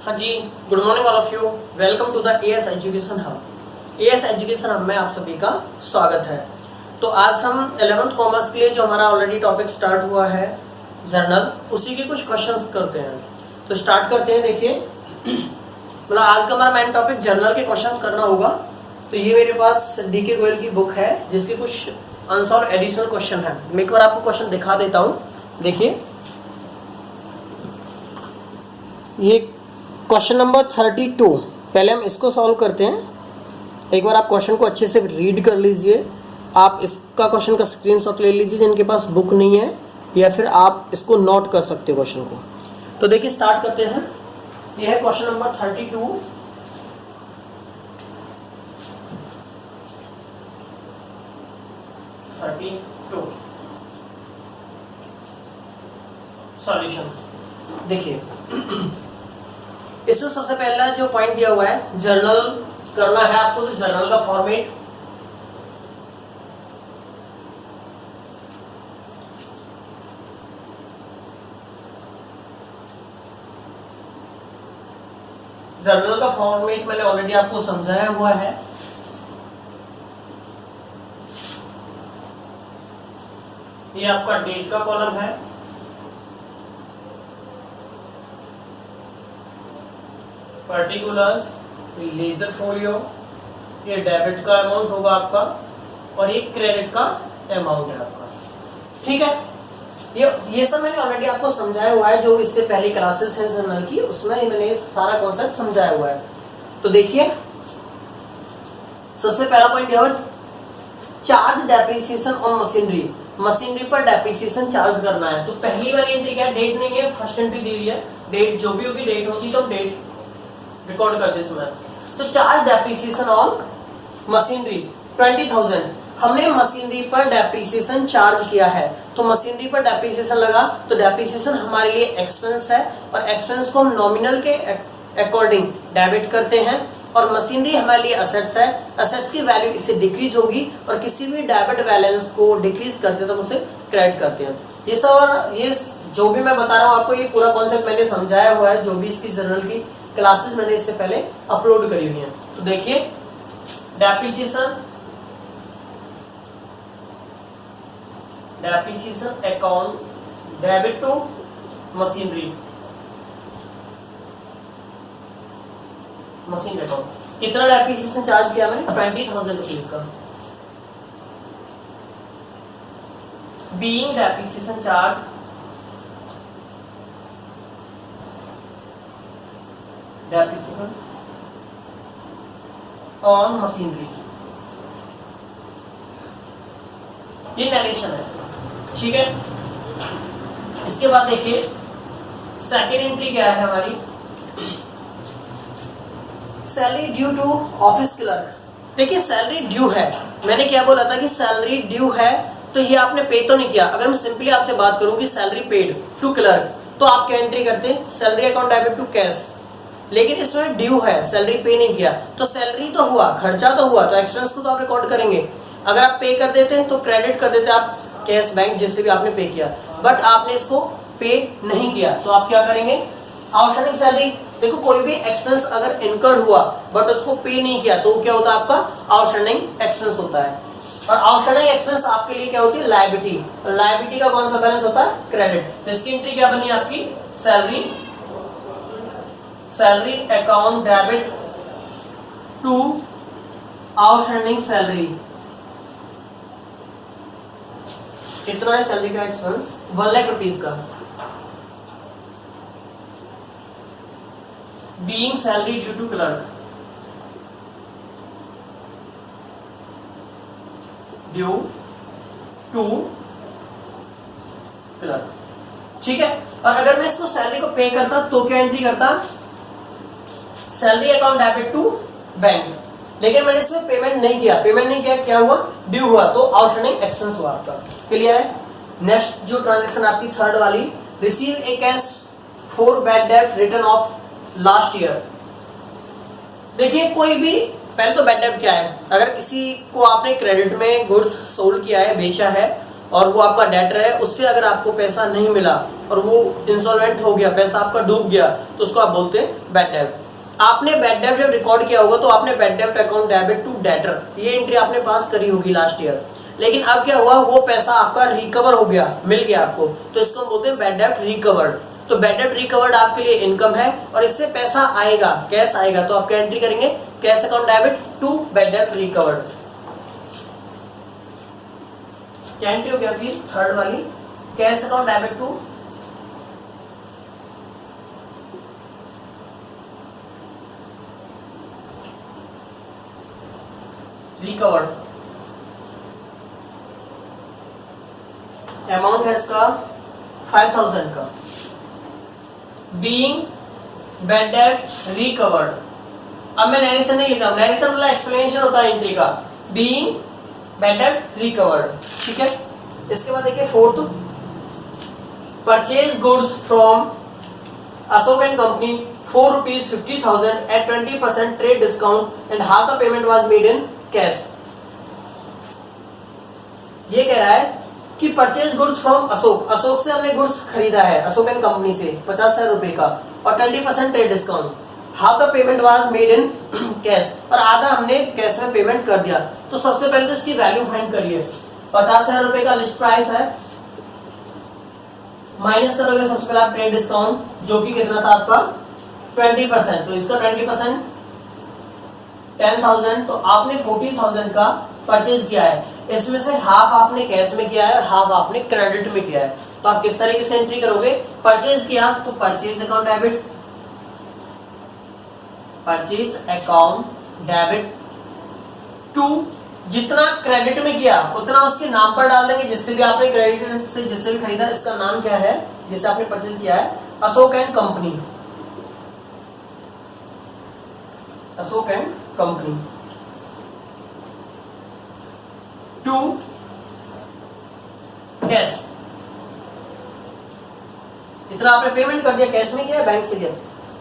हाँ जी, good morning all of you. Welcome to the AS education hub. AS education hub में आप सभी का स्वागत है। तो आज हम 11th कॉमर्स के लिए जो हमारा ऑलरेडी टॉपिक स्टार्ट हुआ है जर्नल, उसी के कुछ क्वेश्चंस करते हैं। तो स्टार्ट करते हैं। देखिए, मतलब आज का हमारा मेन टॉपिक जर्नल के क्वेश्चंस करना होगा। तो ये मेरे पास डीके गोयल की बुक है जिसके कुछ अनसॉल्व एडिशनल क्वेश्चन है। मैं एक बार आपको क्वेश्चन दिखा देता हूँ। देखिए, ये क्वेश्चन नंबर 32, पहले हम इसको सॉल्व करते हैं। एक बार आप क्वेश्चन को अच्छे से रीड कर लीजिए। आप इसका क्वेश्चन का स्क्रीनशॉट ले लीजिए जिनके पास बुक नहीं है, या फिर आप इसको नोट कर सकते हो क्वेश्चन को। तो देखिए, स्टार्ट करते हैं। यह है क्वेश्चन नंबर 32। सॉल्यूशन देखिए, इसमें सबसे पहला जो पॉइंट दिया हुआ है, जर्नल करना है आपको। तो जर्नल का फॉर्मेट मैंने ऑलरेडी आपको समझाया हुआ है। ये आपका डेट का कॉलम है, पर्टिकुलर्स, लेजर फोलियो, ये डेबिट का अमाउंट होगा आपका, और ये क्रेडिट का अमाउंट है आपका। ठीक है, ये सब मैंने ऑलरेडी आपको समझाया हुआ है। जो इससे पहले क्लासेस हैं जर्नल की, उसमें मैंने सारा कॉन्सेप्ट समझाया हुआ है। तो देखिए, सबसे पहला पॉइंट यह है, charge depreciation on machinery. Machinery पर डेप्रिसिएशन चार्ज करना है। तो पहली वाली एंट्री क्या है? डेट नहीं है, फर्स्ट एंट्री दी हुई है। डेट जो भी होगी, डेट होगी तो डेट रिकॉर्ड कर दे समय। तो चार्ज डेप्रिसिएशन ऑन मशीनरी 20,000। हमने मशीनरी पर डेप्रिसिएशन चार्ज किया है, तो मशीनरी पर डेप्रिसिएशन लगा। तो डेप्रिसिएशन हमारे लिए एक्सपेंस है, और एक्सपेंस को हम नॉमिनल के अकॉर्डिंग डेबिट करते हैं। और मशीनरी हमारे लिए असेट्स है। असेट्स की वैल्यू इससे डिक्रीज होगी, और किसी भी डेबिट बैलेंस को डिक्रीज करते हैं तो उसे क्रेडिट करते हैं। ये सब, और ये जो भी मैं बता रहा हूँ आपको, ये पूरा कॉन्सेप्ट मैंने समझाया हुआ है। जो भी इसकी जर्नल की क्लासेस मैंने इससे पहले अपलोड करी हुई हैं। तो देखिए, depreciation account debit to machinery account. कितना डेप्रिसिएशन चार्ज किया मैंने? 20,000 रुपीज का। Being depreciation charge on machinery. ये नरेशन है इसका। ठीक है, इसके बाद देखिए, सेकेंड एंट्री क्या है हमारी? Salary due to office clerk. देखिए, सैलरी ड्यू है। मैंने क्या बोला था कि सैलरी ड्यू है, तो ये आपने पे तो नहीं किया। अगर मैं सिंपली आपसे बात करूं कि सैलरी पेड टू क्लर्क, तो आप क्या एंट्री करते? Salary account debit to cash. लेकिन इसमें ड्यू है, सैलरी पे नहीं किया, तो सैलरी तो हुआ, खर्चा तो हुआ, तो एक्सपेंस को तो आप रिकॉर्ड करेंगे। अगर आप पे कर देते हैं तो क्रेडिट कर देते आप कैश, बैंक, जिससे भी आपने पे किया। बट आपने इसको पे नहीं किया, तो आप क्या करेंगे? Outstanding salary. देखो, कोई भी एक्सपेंस अगर इनकर्ड हुआ बट उसको पे नहीं किया, तो क्या होता है? आपका आउटस्टैंडिंग एक्सपेंस होता है। और आउटस्टैंडिंग एक्सपेंस आपके लिए क्या होती है? लायबिलिटी। लायबिलिटी का कौन सा बैलेंस होता है? क्रेडिट। तो इसकी एंट्री क्या बनी आपकी? Salary account debit to outstanding salary. कितना है सैलरी का एक्सपेंस? 1 लाख रुपीज का। Being salary due to clerk, due to clerk. ठीक है, और अगर मैं इसको सैलरी को पे करता तो क्या एंट्री करता? Salary account debit to bank. लेकिन मैंने इसमें पेमेंट नहीं किया, क्या हुआ? ड्यू हुआ, तो आउटस्टैंडिंग एक्सपेंस हुआ आपका। क्लियर है? नेक्स्ट जो ट्रांजैक्शन आपकी थर्ड वाली, receive A cash for bad debt return of last year. देखिए, कोई भी, पहले तो बैड डेट क्या है? अगर किसी को आपने क्रेडिट में गुड्स सोल्ड किया है, बेचा है, और वो आपका डेटर है, उससे अगर आपको पैसा नहीं मिला और वो इंसॉल्वेंट हो गया, पैसा आपका डूब गया, तो उसको आप बोलते हैं बैड डेब्ट। आपने बैड डेब्ट जब रिकॉर्ड किया होगा तो आपने बैड डेब्ट अकाउंट डेबिट टू डेटर, ये एंट्री आपने पास करी होगी लास्ट ईयर। लेकिन अब क्या हुआ, वो पैसा आपका रिकवर हो गया, मिल गया आपको, तो इसको हम बोलते हैं बैड डेब्ट रिकवर्ड। तो बैड डेब्ट रिकवर्ड आपके लिए इनकम है और इससे पैसा आएगा, कैश आएगा, तो आप क्या एंट्री करेंगे, cash account debit to bad डेब्ट रिकवर्ड। क्या एंट्री हो गया फिर थर्ड वाली, cash account debit to recovered. Amount है इसका 5000 का, बीइंग बैड डेब्ट रिकवर्ड। अब मैं नरेशन नहीं लिख रहा हूं, नरेशन वाला एक्सप्लेनेशन होता है एंट्री का, बीइंग बैड डेब्ट रिकवर्ड, ठीक है। इसके बाद देखिए fourth, purchase goods from Ashok and company for ₹50,000 at 20% trade discount and half the payment was made in cash. ये कह रहा है कि purchase goods from Ashok, Ashok से हमने गुड्स खरीदा है, अशोक एंड कंपनी से 50,000 रुपए का और 20% trade discount, half the payment was made in cash, और आधा हमने कैश में पेमेंट कर दिया। तो सबसे पहले तो इसकी वैल्यू फाइंड करिए। 50,000 रुपए का लिस्ट प्राइस है, माइनस करोगे सबसे पहले आप ट्रेड डिस्काउंट जो कि कितना था आपका 20%, तो इसका 20% 10,000, तो आपने 40,000 का परचेज किया है। इसमें से हाफ आपने कैश में किया है और हाफ आपने क्रेडिट में किया है। तो आप किस तरीके से एंट्री करोगे, परचेज किया तो purchase account debit, purchase account debit to, जितना क्रेडिट में किया उतना उसके नाम पर डाल देंगे, जिससे भी आपने क्रेडिट से जिससे भी खरीदा, इसका नाम क्या है जिसे आपने परचेज किया है, Ashok and company, Ashok and company to cash. इतना आपने पेमेंट कर दिया, कैश में किया बैंक से किया,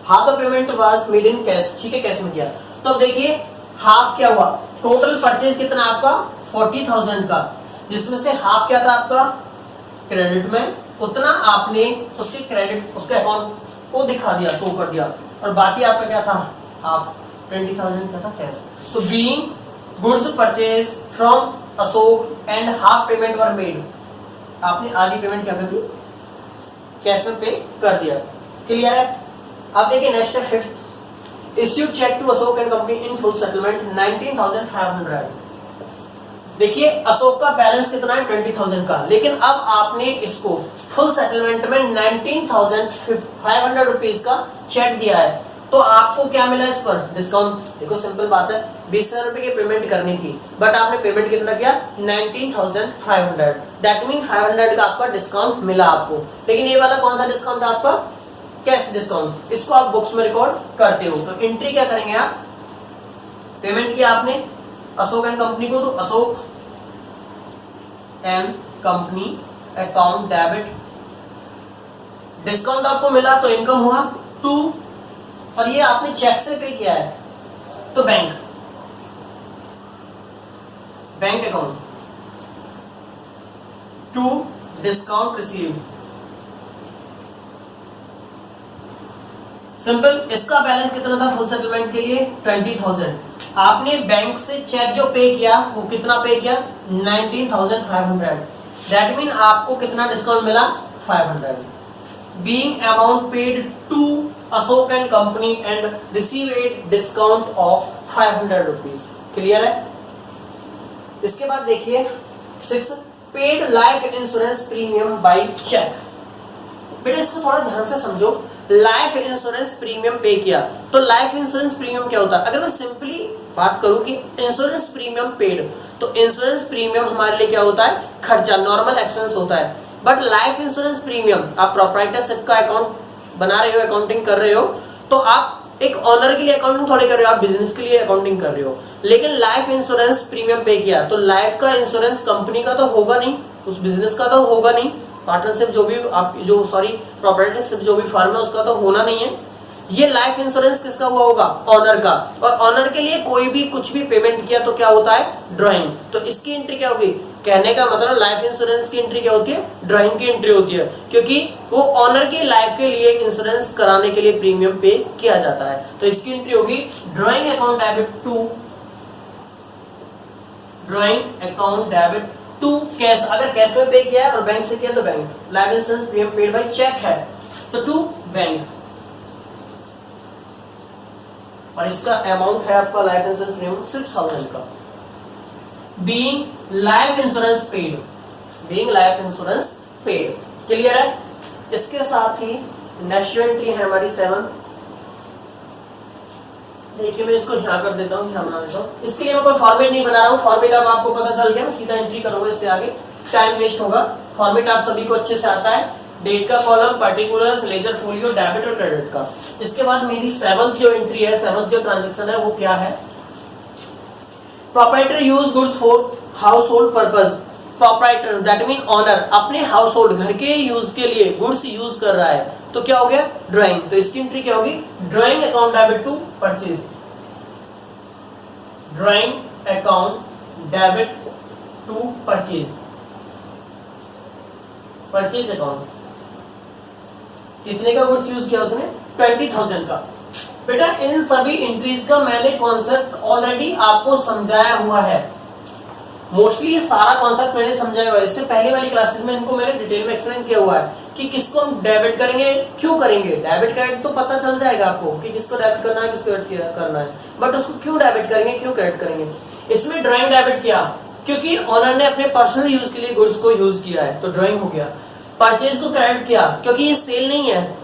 half the payment was made in cash, ठीक है, कैश में किया। तो अब देखिए हाफ क्या हुआ, टोटल परचेज कितना आपका 40,000 का, जिसमें से हाफ क्या था आपका क्रेडिट में, उतना आपने उसके क्रेडिट उसके अकाउंट को दिखा दिया, शो कर दिया, और बाकी आपका क्या था हाफ 20,000 का था कैश। तो being goods purchase from Ashok and half payment were made, आपने आधी पेमेंट क्या कर दी, कैश में पे कर दिया, क्लियर है। अब देखिए नेक्स्ट है fifth, issued cheque to Ashok and company in full settlement 19,500। देखिए अशोक का बैलेंस कितना है 20,000 का, लेकिन अब आपने इसको फुल सेटलमेंट में 19,500 रुपीज का चेक दिया है, तो आपको क्या मिला इस पर डिस्काउंट। देखो सिंपल बात है, 20,000 रुपए की पेमेंट करनी थी, बट आपने पेमेंट कितना किया 19,500, दैट मीन 500 का आपका डिस्काउंट मिला आपको। लेकिन ये वाला कौन सा डिस्काउंट था आपका, कैश डिस्काउंट, इसको आप बुक्स में रिकॉर्ड करते हो। तो एंट्री क्या करेंगे आप, पेमेंट किया आपने अशोक एंड कंपनी को, तो Ashok and company account debit, discount आपको मिला तो इनकम हुआ 2, और ये आपने चेक से पे किया है तो bank account to discount receive, simple. इसका बैलेंस कितना था फुल सेटलमेंट के लिए 20,000, आपने बैंक से चेक जो पे किया वो कितना पे किया 19,500, दैट मीन आपको कितना डिस्काउंट मिला 500। Being amount paid to Ashok and company and receive a discount of 500 rupees, clear है। इसके बाद देखिए 6, paid life insurance premium by cheque. बेटा इसको थोड़ा ध्यान से समझो, लाइफ इंश्योरेंस प्रीमियम पे किया, तो लाइफ इंश्योरेंस प्रीमियम क्या होता है। अगर मैं सिंपली बात करूं कि इंश्योरेंस प्रीमियम पेड, तो इंश्योरेंस प्रीमियम हमारे लिए क्या होता है, खर्चा, नॉर्मल एक्सपेंस होता है। बट लाइफ इंश्योरेंस प्रीमियम, आप प्रोप्राइटरशिप का अकाउंट बना रहे हो, अकाउंटिंग कर रहे हो, तो आप एक ऑनर के लिए अकाउंटिंग थोड़ी कर रहे हो, आप बिजनेस के लिए अकाउंटिंग कर रहे हो। लेकिन लाइफ इंश्योरेंस प्रीमियम पे किया तो लाइफ का इंश्योरेंस कंपनी का तो होगा नहीं, उस बिजनेस का तो होगा नहीं, पार्टनरशिप जो भी आप जो प्रोप्राइटरशिप जो भी फर्म है उसका तो होना नहीं है। ये लाइफ इंश्योरेंस किसका हुआ होगा, ऑनर का, और ऑनर के लिए कोई भी कुछ भी पेमेंट किया तो क्या होता है ड्राइंग। तो इसकी एंट्री क्या होगी, कहने का मतलब लाइफ इंश्योरेंस की एंट्री क्या होती है, ड्राइंग की एंट्री होती है, क्योंकि वो ऑनर के लाइफ के लिए इंश्योरेंस कराने के लिए प्रीमियम पे किया जाता है। तो इसकी एंट्री होगी drawing account debit to, drawing account debit to cash, अगर कैश में पे किया है और बैंक से किया तो bank, life insurance premium paid by cheque है तो टू बैंक, और इसका अमाउंट है आपका लाइफ इंश्योरेंस प्रीमियम 6000 का। Being life insurance paid, being life insurance paid, clear है। इसके साथ ही नेक्स्ट एंट्री है हमारी 7। देखिए मैं इसको यहाँ कर देता हूँ, यहाँ बना देता हूँ। इसके लिए मैं कोई फॉर्मेट नहीं बना रहा हूँ, फॉर्मेट अब आपको पता चल गया, मैं सीधा एंट्री करूंगा, इससे आगे टाइम वेस्ट होगा। फॉर्मेट आप सभी को अच्छे से आता है, डेट का column, particulars, ledger folio, debit और क्रेडिट का। इसके बाद मेरी 7th जो एंट्री है, 7th जो ट्रांजेक्शन है वो क्या है, proprietor use goods for household purpose. Proprietor that mean owner अपने हाउस होल्ड घर के यूज के लिए गुड्स यूज कर रहा है, तो क्या हो गया ड्राइंग। तो इसकी एंट्री क्या होगी, drawing account debit to purchase, drawing account debit to purchase, purchase account. कितने का गुड्स यूज किया उसने, 20,000 का। बेटा इन सभी एंट्रीज का मैंने कॉन्सेप्ट ऑलरेडी आपको समझाया हुआ है, मोस्टली सारा कॉन्सेप्ट मैंने समझाया हुआ है। इससे पहले वाली क्लासेस में इनको मैंने डिटेल में एक्सप्लेन किया हुआ है कि किसको हम डेबिट करेंगे, क्यों करेंगे। डेबिट क्रेडिट तो पता चल जाएगा आपको कि किसको डेबिट करना है, किसको क्रेडिट करना है, बट उसको क्यों डेबिट करेंगे, क्यों क्रेडिट करेंगे। इसमें ड्राइंग डेबिट किया क्योंकि ऑनर ने अपने पर्सनल यूज के लिए गुड्स को यूज किया है, तो ड्राइंग हो गया। परचेज को क्रेडिट किया क्योंकि ये सेल नहीं है,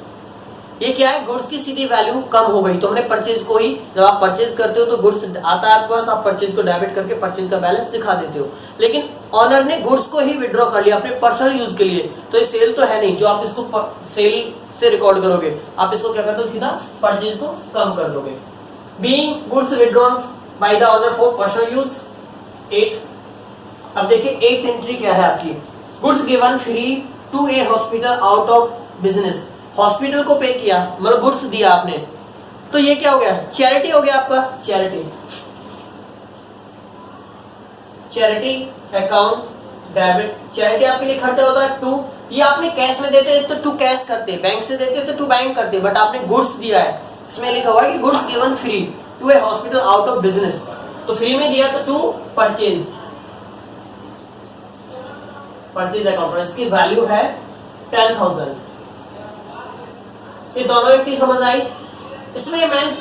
ये क्या है, गुड्स की सीधी वैल्यू कम हो गई, तो हमने परचेज को ही, जब आप परचेज करते हो तो गुड्स आता है आपके पास, आप परचेज को डेबिट करके परचेज का बैलेंस दिखा देते हो, लेकिन ऑनर ने गुड्स को ही विड्रॉ कर लिया अपने पर्सनल यूज के लिए, तो ये सेल तो है नहीं जो आप इसको सेल से रिकॉर्ड करोगे, आप इसको क्या करते हो, सीधा परचेज को कम कर दोगे। Being goods withdrawn by the owner for personal use 8। अब देखिए 8th एंट्री क्या है आपकी, goods given free to a hospital out of business. Hospital को पे किया, मतलब गुड्स दिया आपने, तो ये क्या हो गया, चैरिटी हो गया आपका, charity, charity account debit. Charity आपके लिए खर्चा होता है टू, ये आपने कैश में देते तो टू कैश करते, बैंक से देते तो टू बैंक करते, बट आपने गुड्स दिया है, इसमें लिखा हुआ है कि goods given free to a hospital out of business, तो फ्री में दिया तो टू परचेज, परचेज अकाउंट, इसकी वैल्यू है 10,000। ये दोनों एंट्री समझ आई। इसमें मेन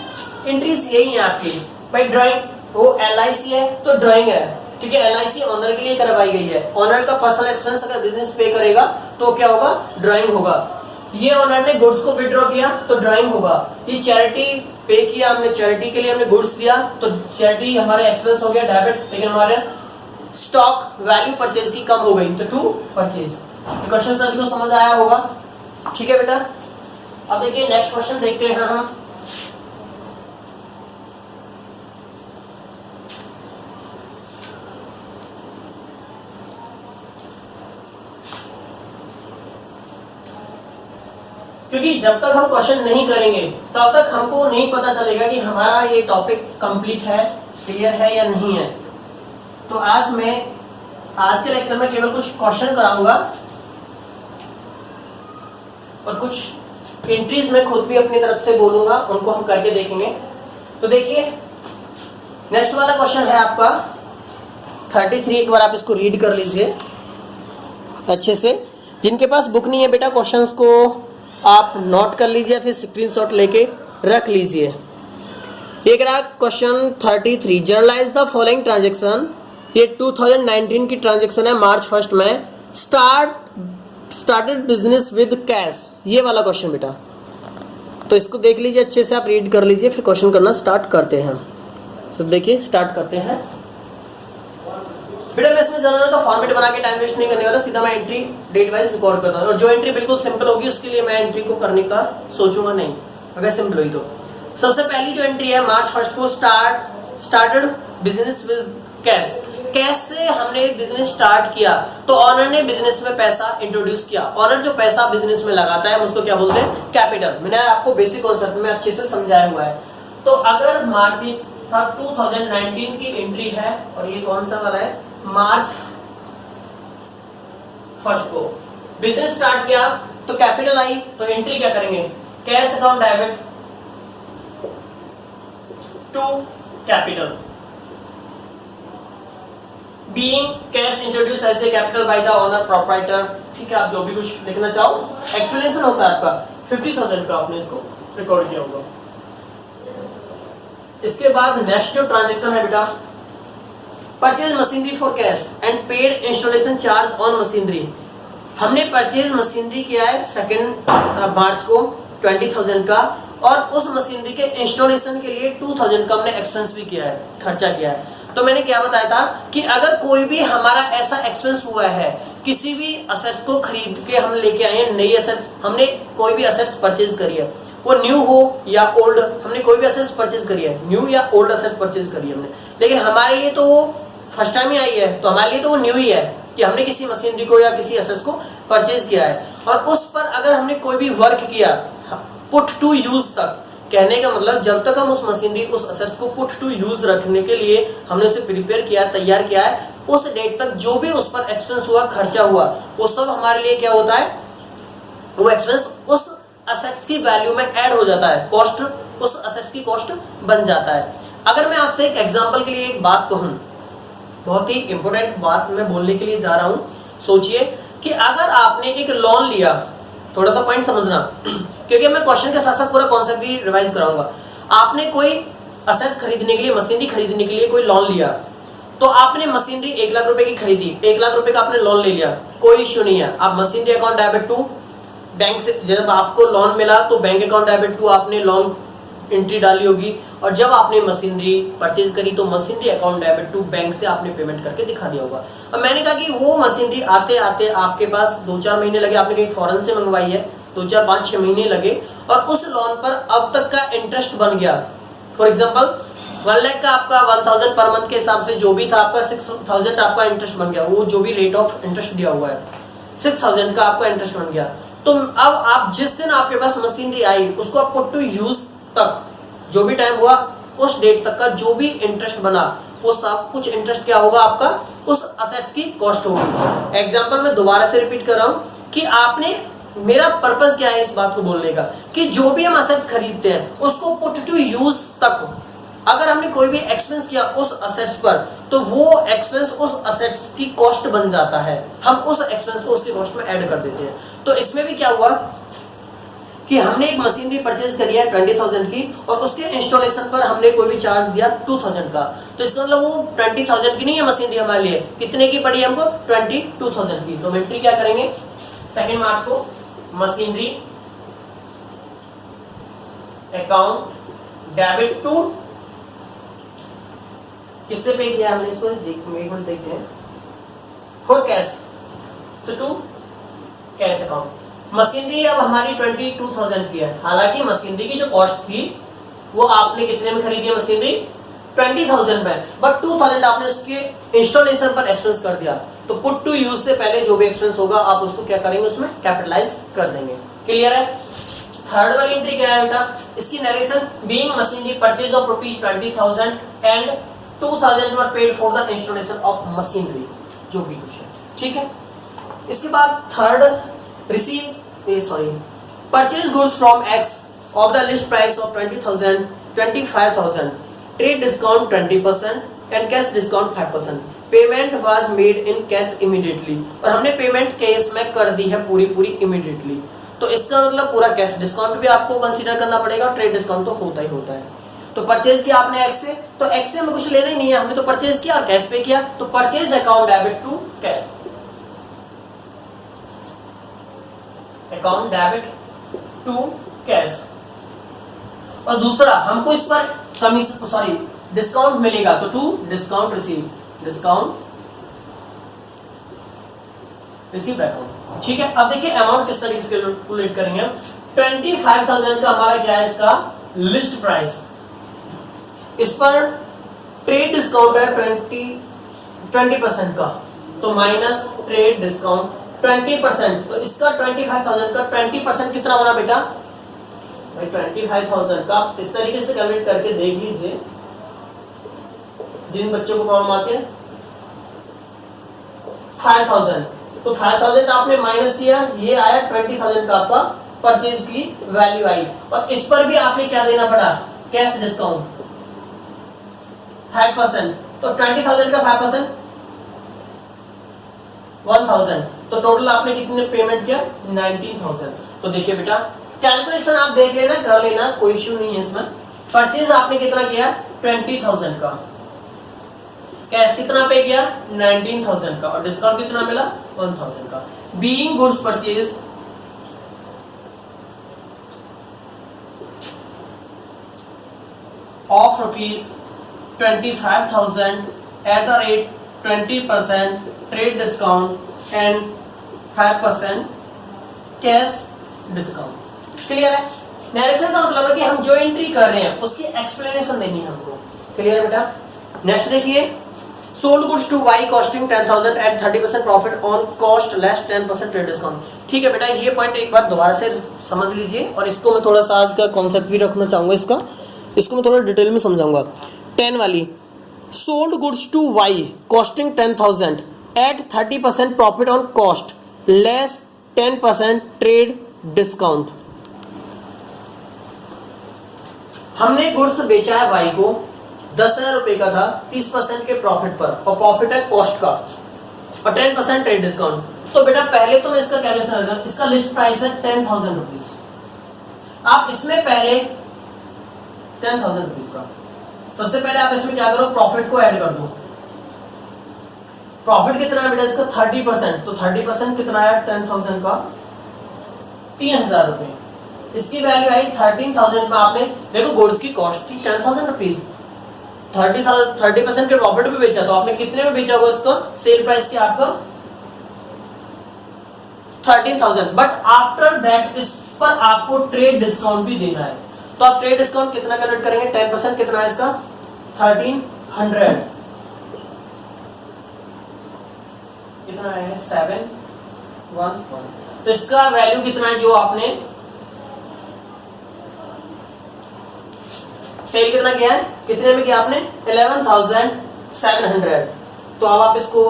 एंट्रीज यही है आपकी, भाई ड्राइंग वो LIC है तो ड्राइंग है, क्योंकि LIC ऑनर के लिए करवाई गई है। ऑनर का पर्सनल एक्सपेंस अगर बिजनेस पे करेगा तो क्या होगा, ड्राइंग होगा। ये ऑनर ने गुड्स को विड्रॉ किया तो ड्राइंग होगा। ये चैरिटी पे किया हमने, चैरिटी के लिए हमने गुड्स दिया तो चैरिटी हमारे एक्सपेंस हो गया डेबिट, लेकिन हमारे स्टॉक वैल्यू परचेज की कम हो गई तो टू परचेज। क्वेश्चन सभी को समझ आया होगा, ठीक है बेटा। अब देखिए नेक्स्ट क्वेश्चन देखते हैं हम। क्योंकि जब तक हम क्वेश्चन नहीं करेंगे तब तक हमको नहीं पता चलेगा कि हमारा ये टॉपिक कंप्लीट है, क्लियर है या नहीं है। तो आज के लेक्चर में केवल कुछ क्वेश्चन कराऊंगा और कुछ एंट्रीज मैं खुद भी अपनी तरफ से बोलूंगा, उनको हम करके देखेंगे। तो देखिए नेक्स्ट वाला क्वेश्चन है आपका 33, एक बार आप इसको रीड कर लीजिए अच्छे से। जिनके पास बुक नहीं है बेटा क्वेश्चंस को आप नोट कर लीजिए, फिर स्क्रीनशॉट लेके रख लीजिए। एक रहा question 33, generalized the following transaction. ये 2019 की ट्रांजेक्शन है, मार्च 1 में स्टार्टेड बिजनेस विद कैश, ये वाला क्वेश्चन बेटा। तो इसको देख लीजिए अच्छे से, आप रीड कर लीजिए, फिर क्वेश्चन करना स्टार्ट करते हैं। तो देखिए स्टार्ट करते हैं बेटा। मैं इसमें जर्नल का फॉर्मेट बना के टाइम वेस्ट नहीं करने वाला, सीधा मैं एंट्री डेट वाइज रिकॉर्ड करता हूँ। और जो एंट्री बिल्कुल सिंपल होगी उसके लिए मैं एंट्री को करने का सोचूंगा नहीं, अगर सिंपल हुई तो। सबसे पहली जो एंट्री है मार्च 1 को started business with cash. Cash से हमने बिजनेस स्टार्ट किया तो ऑनर ने बिजनेस में पैसा इंट्रोड्यूस किया। ऑनर जो पैसा बिजनेस में लगाता है उसको क्या बोलते हैं, कैपिटल। मैंने आपको बेसिक कॉन्सेप्ट में अच्छे से समझाया हुआ है। तो अगर मार्च 2019 की एंट्री है और ये कौन सा वाला है, मार्च फर्स्ट को। बिजनेस स्टार्ट किया तो कैपिटल आई, तो एंट्री क्या करेंगे, cash account debit to capital, being cash introduce as a capital by the owner proprietor. ठीक है, आप जो भी कुछ लिखना चाहो, एक्सप्लेनेशन होता है आपका 50,000 का, आपने इसको रिकॉर्ड किया होगा। इसके बाद नेक्स्ट जो ट्रांजेक्शन है बेटा, purchase machinery for cash and paid installation charge on machinery. हमने परचेज मशीनरी किया है 2 मार्च को 20,000 का, और उस मशीनरी के इंस्टॉलेशन के लिए 2,000 का हमने एक्सपेंस भी किया है, खर्चा किया है। तो मैंने क्या बताया था कि अगर कोई भी हमारा ऐसा एक्सपेंस हुआ है, किसी भी असेट्स को खरीद के हम लेके आए हैं, नई असेट्स, हमने कोई भी असेट्स परचेज करी है, वो न्यू हो या ओल्ड, हमने कोई भी असेट्स परचेज करी है, न्यू या ओल्ड असेट्स परचेज करी है हमने, लेकिन हमारे लिए तो वो फर्स्ट टाइम ही आई है, तो हमारे लिए तो वो न्यू ही है कि हमने किसी मशीनरी को या किसी असेट्स को परचेज किया है। और उस पर अगर हमने कोई भी वर्क किया, पुट टू यूज तक, कहने का मतलब जब तक हम उस मशीनरी, उस असेट्स को पुट टू यूज रखने के लिए हमने उसे प्रिपेयर किया, तैयार किया है, उस डेट तक जो भी उस पर एक्सपेंस हुआ, खर्चा हुआ, वो सब हमारे लिए क्या होता है, वो एक्सपेंस उस असेट्स की वैल्यू में ऐड हो जाता है, कॉस्ट उस असेट्स की कॉस्ट बन जाता है। अगर मैं आपसे एक एग्जांपल के लिए एक बात कहूं, बहुत ही इंपॉर्टेंट बात मैं बोलने के लिए जा रहा हूं, सोचिए कि अगर आपने एक लोन लिया, थोड़ा सा पॉइंट समझना क्योंकि मैं क्वेश्चन के साथ साथ पूरा कॉन्सेप्ट भी रिवाइज कराऊंगा। आपने कोई असेट्स खरीदने के लिए, मशीनरी खरीदने के लिए कोई लोन लिया, तो आपने मशीनरी 1 लाख रुपए की खरीदी, 1 लाख रुपए का आपने लोन ले लिया, कोई इश्यू नहीं है। आप machinery account debit to bank से, जब आपको लोन मिला तो बैंक अकाउंट डेबिट टू आपने लोन एंट्री डाली होगी, और जब आपने मशीनरी परचेज करी तो machinery account debit to bank से आपने पेमेंट करके दिखा दिया होगा। अब मैंने कहा कि वो मशीनरी आते आते आपके पास 2-4 महीने लगे, आपने कहीं फॉरेन से मंगवाई है, 2-4-5-6 महीने लगे, और उस लोन पर अब तक का इंटरेस्ट बन गया। फॉर एग्जाम्पल 1 लाख का आपका 1000 पर मंथ के हिसाब से जो भी था आपका 6000 आपका इंटरेस्ट बन गया, वो जो भी रेट ऑफ इंटरेस्ट दिया हुआ है 6000 का आपका इंटरेस्ट बन गया। तो अब आप जिस दिन आपके पास मशीनरी आई, उसको आप पुट टू यूज तक, जो भी टाइम हुआ उस डेट तक का जो भी इंटरेस्ट बना, वो सब कुछ इंटरेस्ट क्या होगा, आपका उस असेट्स की कॉस्ट होगी। एग्जांपल मैं दोबारा से रिपीट कर रहा हूं कि आपने, मेरा पर्पस क्या है इस बात को बोलने का, कि जो भी हम असेट्स खरीदते हैं उसको पुट टू यूज तक अगर हमने कोई भी एक्सपेंस किया उस असेट्स पर, तो वो एक्सपेंस उस असेट्स की कॉस्ट बन जाता है, हम उस एक्सपेंस को उसकी कॉस्ट में ऐड कर देते हैं। तो इसमें भी क्या हुआ कि हमने एक मशीनरी परचेज करी है 20,000 की, और उसके इंस्टॉलेशन पर हमने कोई भी चार्ज दिया 2,000 का, तो इसका मतलब वो 20,000 की नहीं है मशीनरी हमारे लिए, कितने की पड़ी हमको, 22,000 की। तो एंट्री क्या करेंगे 2 मार्च को, मशीनरी अकाउंट डेबिट टू, किससे पे किया हमने इसको, एक मिनट देखते हैं, फॉर कैश, तो टू कैश अकाउंट। मशीनरी अब हमारी 22,000 की है, हालांकि मशीनरी की जो कॉस्ट थी वो आपने कितने में खरीदी है मशीनरी, 20,000 में, बट 2,000 आपने उसके इंस्टॉलेशन पर एक्सपेंस कर दिया। तो पुट टू यूज से पहले जो भी एक्सपेंस होगा आप उसको क्या करेंगे, उसमें कैपिटलाइज कर देंगे। क्लियर है। थर्ड वाली एंट्री क्या है बेटा, इसकी narration, being machinery purchase of ₹20,000 and 2,000 were paid for the installation of machinery, जो भी कुछ है, ठीक है। इसके बाद third, purchase goods from x of the list price of 20,000, 25,000, trade discount 20% and cash discount 5%। Payment was made in cash immediately, और हमने पेमेंट कैश में कर दी है पूरी इमीडिएटली। तो इसका मतलब पूरा कैश डिस्काउंट भी आपको कंसीडर करना पड़ेगा, ट्रेड डिस्काउंट तो होता ही होता है। तो परचेज किया आपने एक्स से, तो एक्स से हमें कुछ लेना ही नहीं है, हमने तो परचेज किया और कैश पे किया, तो purchase account debit to cash, account debit to cash. और दूसरा, हमको इस पर कमीशन, सॉरी डिस्काउंट मिलेगा, तो to discount receive, discount receive account, ठीक है। अब देखिए अमाउंट किस तरीके से कैलकुलेट करेंगे। 25,000 का हमारा क्या है, इसका लिस्ट प्राइस, इस पर ट्रेड डिस्काउंट है 20% का, तो माइनस ट्रेड डिस्काउंट 20%, तो इसका 25,000 का 20% कितना बना बेटा भाई, 25,000 का इस तरीके से कैलकुलेट करके देख लीजिए, जिन बच्चों को प्रॉब्लम आती है 5,000, तो 5000 आपने माइनस किया, ये आया 20,000 का आपका परचेज की वैल्यू आई। और इस पर भी आपने क्या देना पड़ा, कैश डिस्काउंट 5%। तो 20,000 का 5% 1,000, तो टोटल आपने कितने पेमेंट किया 19,000। तो देखिए बेटा कैलकुलेशन आप देख लेना, कर लेना, कोई इश्यू नहीं है इसमें। परचेज आपने कितना किया 20,000 का, कैश कितना पे किया 19,000 का, और डिस्काउंट कितना मिला 1,000 का। Being goods purchase of ₹25,000 at a rate 20% trade discount and 5% cash discount. Clear है? नरेशन का मतलब है कि हम जो एंट्री कर रहे हैं उसकी एक्सप्लेनेशन देनी है हमको। क्लियर है बेटा? नेक्स्ट देखिए, sold goods to Y costing 10,000 at 30% profit on cost less 10% trade discount. ठीक है बेटा, ये पॉइंट एक बार दोबारा से समझ लीजिए, और इसको मैं थोड़ा सा आज का कॉन्सेप्ट भी रखना चाहूंगा, इसको मैं थोड़ा डिटेल में समझाऊंगा। 10 वाली, sold goods to Y costing 10,000 at 30% profit on cost less 10% trade discount. हमने गुड्स बेचा है वाई को, 10,000 रुपए का था, 30% के प्रॉफिट पर, और प्रॉफिट है कॉस्ट का, और 10% ट्रेड डिस्काउंट। तो बेटा पहले तो मैं इसका कैलकुलेशन रखता, इसका लिस्ट प्राइस है 10,000 रुपीज। आप इसमें पहले 10,000 रुपीज का, सबसे पहले आप इसमें क्या करो, प्रॉफिट को ऐड कर दो। प्रॉफिट कितना है बेटा इसका 30%, तो 30% कितना आया 10,000 का 3,000 रुपए। इसकी वैल्यू आई 13,000 का। आपने देखो गुड्स की कॉस्ट थी 10,000 रुपीज, 30% के प्रॉफिट पे बेचा, तो आपने कितने में बेचा होगा इसको, सेल प्राइस के आपका 13,000। बट आफ्टर दैट इस पर आपको ट्रेड डिस्काउंट भी देना है, तो आप ट्रेड डिस्काउंट कितना कलेक्ट करेंगे, 10% कितना है इसका 1300, कितना है 711। तो इसका वैल्यू कितना है, जो आपने सेल कितना किया है, कितने में किया आपने 11,700। तो अब आप इसको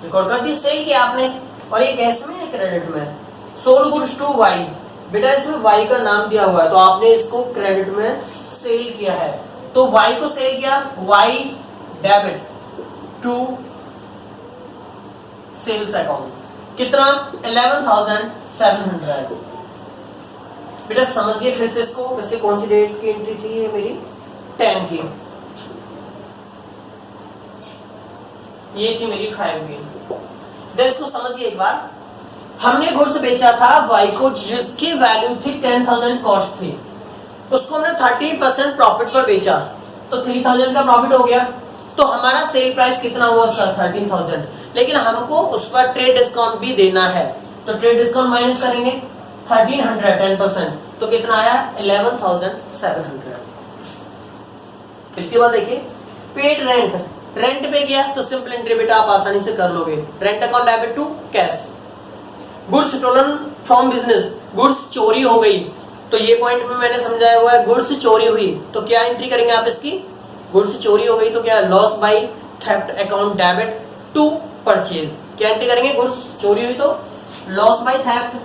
रिकॉर्ड कर दिए, सेल किया आपने, और ये कैश में है क्रेडिट में। सोल्ड गुड्स टू वाई, बेटा इसमें वाई का नाम दिया हुआ है, तो आपने इसको क्रेडिट में सेल किया है, तो वाई को सेल किया, Y debit to sales account, कितना 11,700। बेटा समझिए फिर से इसको, वैसे कौन सी डेट की एंट्री थी ये मेरी 10 की, ये थी मेरी 5 की। इसको समझिए एक बार, हमने गुड्स बेचा था वाई को जिसकी वैल्यू थी 10,000 कॉस्ट थी, उसको हमने 30% प्रॉफिट पर बेचा, तो 3,000 का प्रॉफिट हो गया। तो हमारा सेल प्राइस कितना हुआ सर 13,000, लेकिन हमको उस पर ट्रेड डिस्काउंट भी देना है, तो ट्रेड डिस्काउंट माइनस करेंगे 1300 10%, तो कितना आया 11,700। इसके बाद देखिए पेड रेंट, रेंट पे गया तो सिंपल एंट्री बेटा आप आसानी से कर लोगे, rent account debit to cash. Goods stolen from business, goods चोरी हो गई, तो ये पॉइंट में मैंने समझाया हुआ है, गुड्स चोरी हुई तो क्या एंट्री करेंगे आप इसकी, गुड्स चोरी हो गई तो क्या loss by theft account debit to purchase, क्या एंट्री करेंगे, गुड्स चोरी हुई तो लॉस बाय थेफ्ट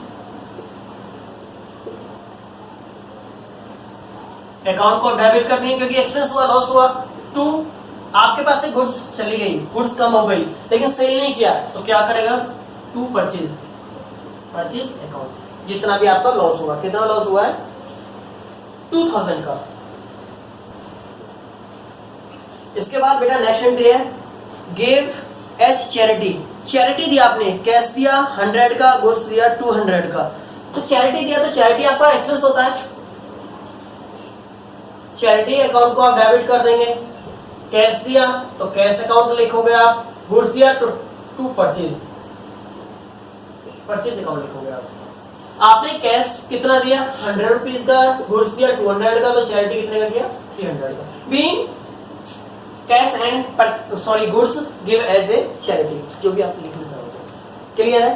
अकाउंट को डेबिट कर देंगे क्योंकि एक्सपेंस हुआ, लॉस हुआ। टू आपके पास से गुड्स चली गई, गुड्स कम हो गई लेकिन सेल नहीं किया, तो क्या करेगा टू परचेज, परचेज अकाउंट, जितना भी आपका लॉस हुआ, कितना लॉस हुआ है 2,000 का। इसके बाद बेटा नेक्स्ट एंट्री है गिव एज चैरिटी, चैरिटी दिया आपने, कैश दिया 100 का, गुड्स दिया 200 का, तो चैरिटी दिया तो चैरिटी आपका एक्सपेंस होता है, चैरिटी अकाउंट को आप डेबिट कर देंगे। कैश दिया तो कैश अकाउंट लिखोगे आप, गुड्स दिया तो टू परचेज, परचेज अकाउंट लिखोगे आप। आपने कैश कितना दिया 100 रुपीज का, गुड्स दिया 200 का, तो चैरिटी कितने का किया 300 का। Being cash and goods give as a charity, जो भी आप लिखना चाहोगे। क्लियर है?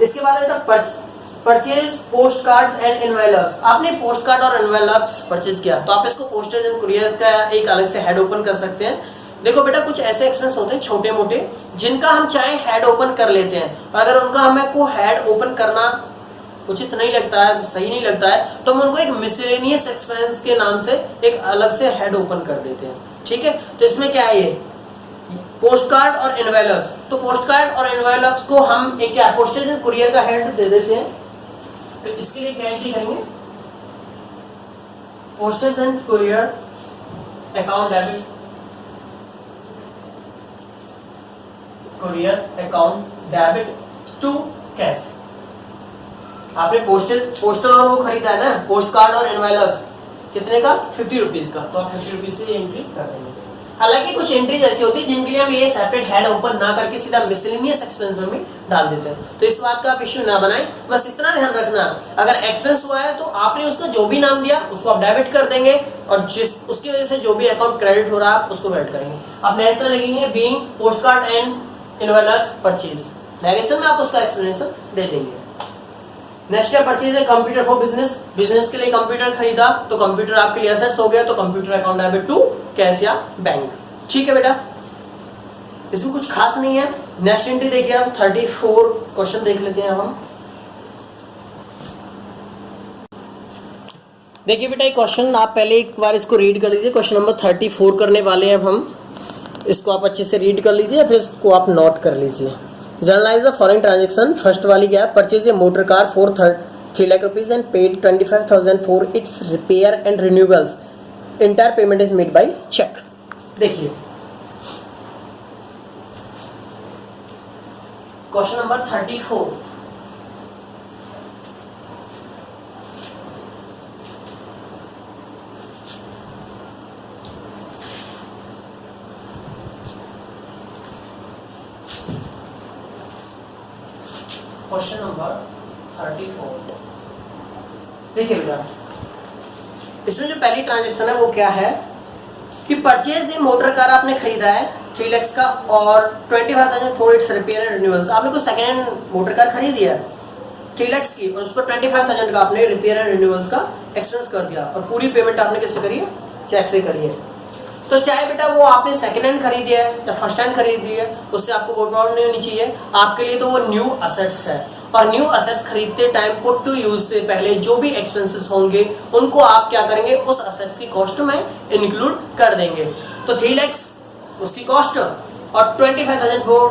इसके बाद है purchase post cards and envelopes, आपने पोस्ट कार्ड और एनवेलप्स परचेज किया तो आप इसको पोस्टेज एंड कुरियर का एक अलग से हेड ओपन कर सकते हैं, देखो बेटा कुछ ऐसे एक्सपेंस होते हैं छोटे मोटे जिनका हम चाहे हेड ओपन कर लेते हैं, और अगर उनका हमें को हेड ओपन करना उचित नहीं लगता है, सही नहीं लगता है, तो हम उनको एक मिसलेनियस एक्सपेंस के नाम से एक अलग से हेड ओपन कर देते हैं। ठीक है, तो इसमें क्या है, ये पोस्ट कार्ड और एनवेलप्स। तो पोस्ट कार्ड और एनवेलप्स को हम एक क्या पोस्टेज एंड कुरियर का हेड दे देते हैं। तो इसके लिए क्या एंट्री करेंगे, postage and courier account debit, courier account debit to cash. आपने पोस्टल और वो खरीदा है ना, पोस्ट कार्ड और एनवेलप्स, कितने का, 50 रुपीज का, तो आप 50 रुपीज से एंट्री कर देंगे। हालांकि कुछ एंट्रीज ऐसी होती है जिनके लिए हम ये सेपरेट हेड ओपन ना करके सीधा मिसलेनियस एक्सपेंस में डाल देते हैं, तो इस बात का आप इश्यू ना बनाएं। बस इतना ध्यान रखना, अगर एक्सपेंस हुआ है तो आपने उसका जो भी नाम दिया उसको आप डेबिट कर देंगे, और जिस उसकी वजह से जो भी अकाउंट क्रेडिट हो रहा है आप उसको क्रेडिट करेंगे। आप नेक्स्ट लगेंगे being post card and invoice purchase, negation में आप उसका एक्सप्लेनेशन दे देंगे। नेक्स्ट है परचेज है कंप्यूटर फॉर बिजनेस, बिजनेस के लिए कंप्यूटर खरीदा तो कंप्यूटर आपके लिए एसेट्स हो गया, तो computer account debit to cash या बैंक। ठीक है बेटा, इसमें कुछ खास नहीं है। नेक्स्ट एंट्री देखिए आप 34 क्वेश्चन देख लेते हैं हम। देखिए बेटा ये क्वेश्चन आप पहले एक बार इसको रीड कर लीजिए, क्वेश्चन नंबर 34 करने वाले हैं अब हम, इसको आप अच्छे से रीड कर लीजिए, फिर इसको आप नोट कर लीजिए। Generalized the following transaction, first वाली क्या है, purchase a motor car for 3 lakh rupees and paid 25,000 for its repair and renewals, entire payment is made by cheque. देखिए क्वेश्चन नंबर 34, क्वेश्चन नंबर 34 देखिए बेटा, इसमें जो पहली ट्रांजेक्शन है वो क्या है कि परचेज ये मोटर कार आपने खरीदा है 3 लाख का और 25,000 for its repair and renewals. आपने कोई सेकेंड हैंड मोटर कार खरीदी है 3 लाख की और उस पर 25,000 का आपने रिपेयर एंड रिन्यूअल्स का एक्सपेंस कर दिया, और पूरी पेमेंट आपने किससे करी है, चेक से करी है। तो चाहे बेटा वो आपने सेकेंड हैंड खरीदी है या फर्स्ट हैंड खरीदी है, उससे आपको कोई प्रॉब्लम नहीं होनी चाहिए। आपके लिए तो वो न्यू असेट्स है, और न्यू असेट्स खरीदते टाइम पुट टू यूज से पहले जो भी एक्सपेंसेस होंगे उनको आप क्या करेंगे, उस असेट्स की कॉस्ट में इंक्लूड कर देंगे। तो 3 लाख उसकी कॉस्ट और 25,000 फॉर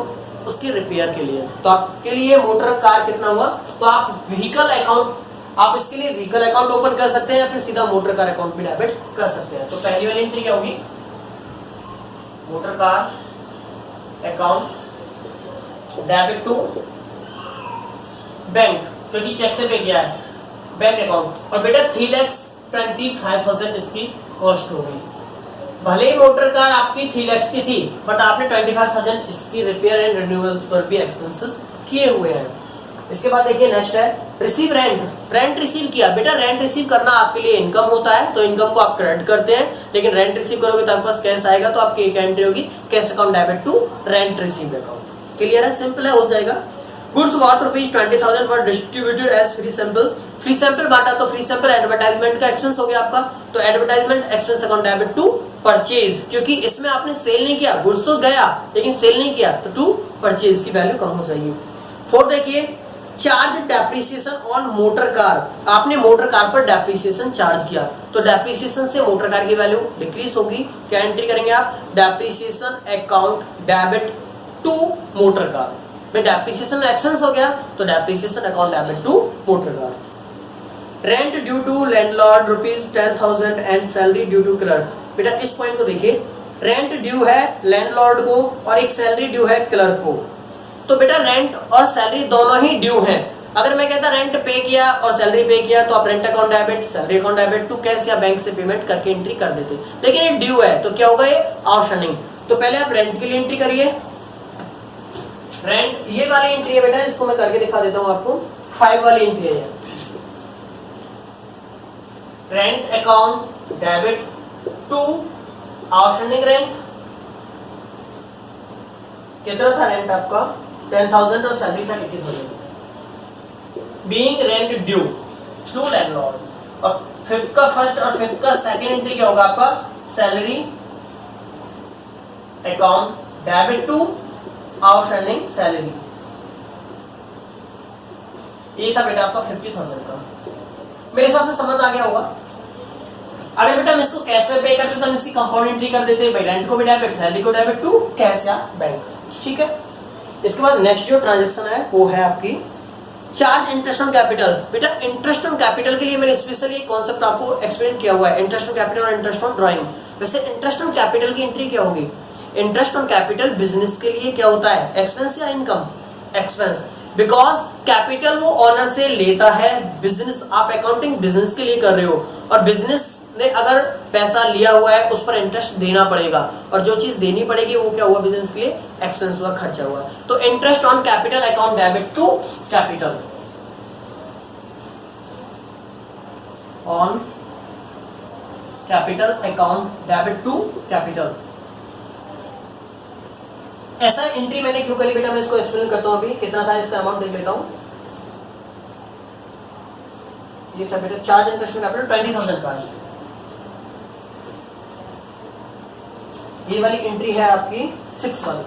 उसकी रिपेयर के लिए, तो आपके लिए मोटर कार कितना हुआ, तो आप व्हीकल अकाउंट, आप इसके लिए व्हीकल अकाउंट ओपन कर सकते हैं या फिर सीधा मोटर कार अकाउंट भी डेबिट कर सकते हैं। तो पहली वाली एंट्री क्या होगी, motor car account debit to bank, क्योंकि चेक से पे किया है, बैंक अकाउंट। और बेटा 3,25,000 इसकी कॉस्ट हो गई। भले ही मोटर कार आपकी 3 लाख की थी, बट आपने 25,000 इसकी रिपेयर एंड रिन्यूअल्स पर भी एक्सपेंसेस किए हुए हैं। इसके बाद देखिए नेक्स्ट है रिसीव रेंट, रेंट रिसीव किया। बेटा रेंट रिसीव करना आपके लिए इनकम होता है, तो इनकम को आप क्रेडिट करते हैं, लेकिन रेंट रिसीव करोगे तो आपके पास कैश आएगा, तो आपकी एक एंट्री होगी cash account debit to rent receive account. Clear है, सिंपल है, हो जाएगा। Goods worth rupees 20,000 were distributed as free sample, free sample बांटा तो फ्री सैंपल एडवर्टाइजमेंट का एक्सपेंस हो गया आपका, तो advertisement expense account debit to purchase, क्योंकि इसमें आपने सेल नहीं किया, गुड्स तो गया लेकिन सेल नहीं किया, तो टू परचेज की वैल्यू कम हो जाएगी। 4 देखिए charge depreciation on motor car, आपने मोटर कार पर डेप्रिसिएशन चार्ज किया, तो डेप्रिसिएशन से मोटर कार की वैल्यू डिक्रीज होगी। क्या एंट्री करेंगे आप, depreciation account debit to motor car, में डेप्रिसिएशन एक्सपेंस हो गया तो depreciation account debit to motor car. Rent due to landlord rupees 10,000 and salary due to clerk. बेटा इस पॉइंट को देखिए, रेंट ड्यू है लैंडलॉर्ड को और एक सैलरी ड्यू है क्लर्क को, तो बेटा रेंट और सैलरी दोनों ही ड्यू हैं। अगर मैं कहता रेंट पे किया और सैलरी पे किया तो आप rent account debit, salary account debit to cash या बैंक से पेमेंट करके एंट्री कर देते, लेकिन ये ड्यू है तो क्या होगा, ये आउटस्टैंडिंग। तो पहले आप रेंट के लिए एंट्री करिए, रेंट ये वाली एंट्री है बेटा, इसको मैं करके दिखा देता हूं आपको, 5 वाली एंट्री है। Rent account debit to outstanding rent, कितना था रेंट आपका 10,000 और सैलरी था 80,000, being rent due to landlord. और 5th का फर्स्ट और 5th का सेकंड एंट्री क्या होगा आपका, salary account debit to outstanding salary. ये था बेटा आपका 50,000 का। मेरे हिसाब से समझ आ गया होगा। अगर बेटा हम इसको कैश में पे करते तो हम इसकी कंपाउंड एंट्री कर देते, भाई रेंट को भी डेबिट, सैलरी को डेबिट टू कैश या बैंक। ठीक है, इसके बाद नेक्स्ट जो ट्रांजेक्शन है वो है आपकी चार्ज इंटरेस्ट ऑन कैपिटल। बेटा इंटरेस्ट ऑन कैपिटल के लिए मैंने स्पेशली कॉन्सेप्ट आपको एक्सप्लेन किया हुआ है, इंटरेस्ट ऑन कैपिटल और इंटरेस्ट ऑन ड्राइंग। वैसे इंटरेस्ट ऑन कैपिटल की एंट्री क्या होगी? इंटरेस्ट ऑन कैपिटल बिजनेस के लिए क्या होता है, एक्सपेंस या इनकम? एक्सपेंस, बिकॉज कैपिटल वो ऑनर से लेता है। बिजनेस, आप अकाउंटिंग बिजनेस के लिए कर रहे हो और बिजनेस ने अगर पैसा लिया हुआ है उस पर इंटरेस्ट देना पड़ेगा, और जो चीज देनी पड़ेगी वो क्या हुआ बिजनेस के लिए? एक्सपेंस हुआ, खर्चा हुआ। तो interest on capital account debit to capital, on capital account debit to capital. ऐसा एंट्री मैंने क्यों करी बेटा, मैं इसको एक्सप्लेन करता हूं। अभी कितना था इसका अमाउंट देख लेता हूं। ये था बेटा चार्ज इंटरेस्ट ऑन कैपिटल 20,000 का। ये वाली एंट्री है आपकी 6 वाली।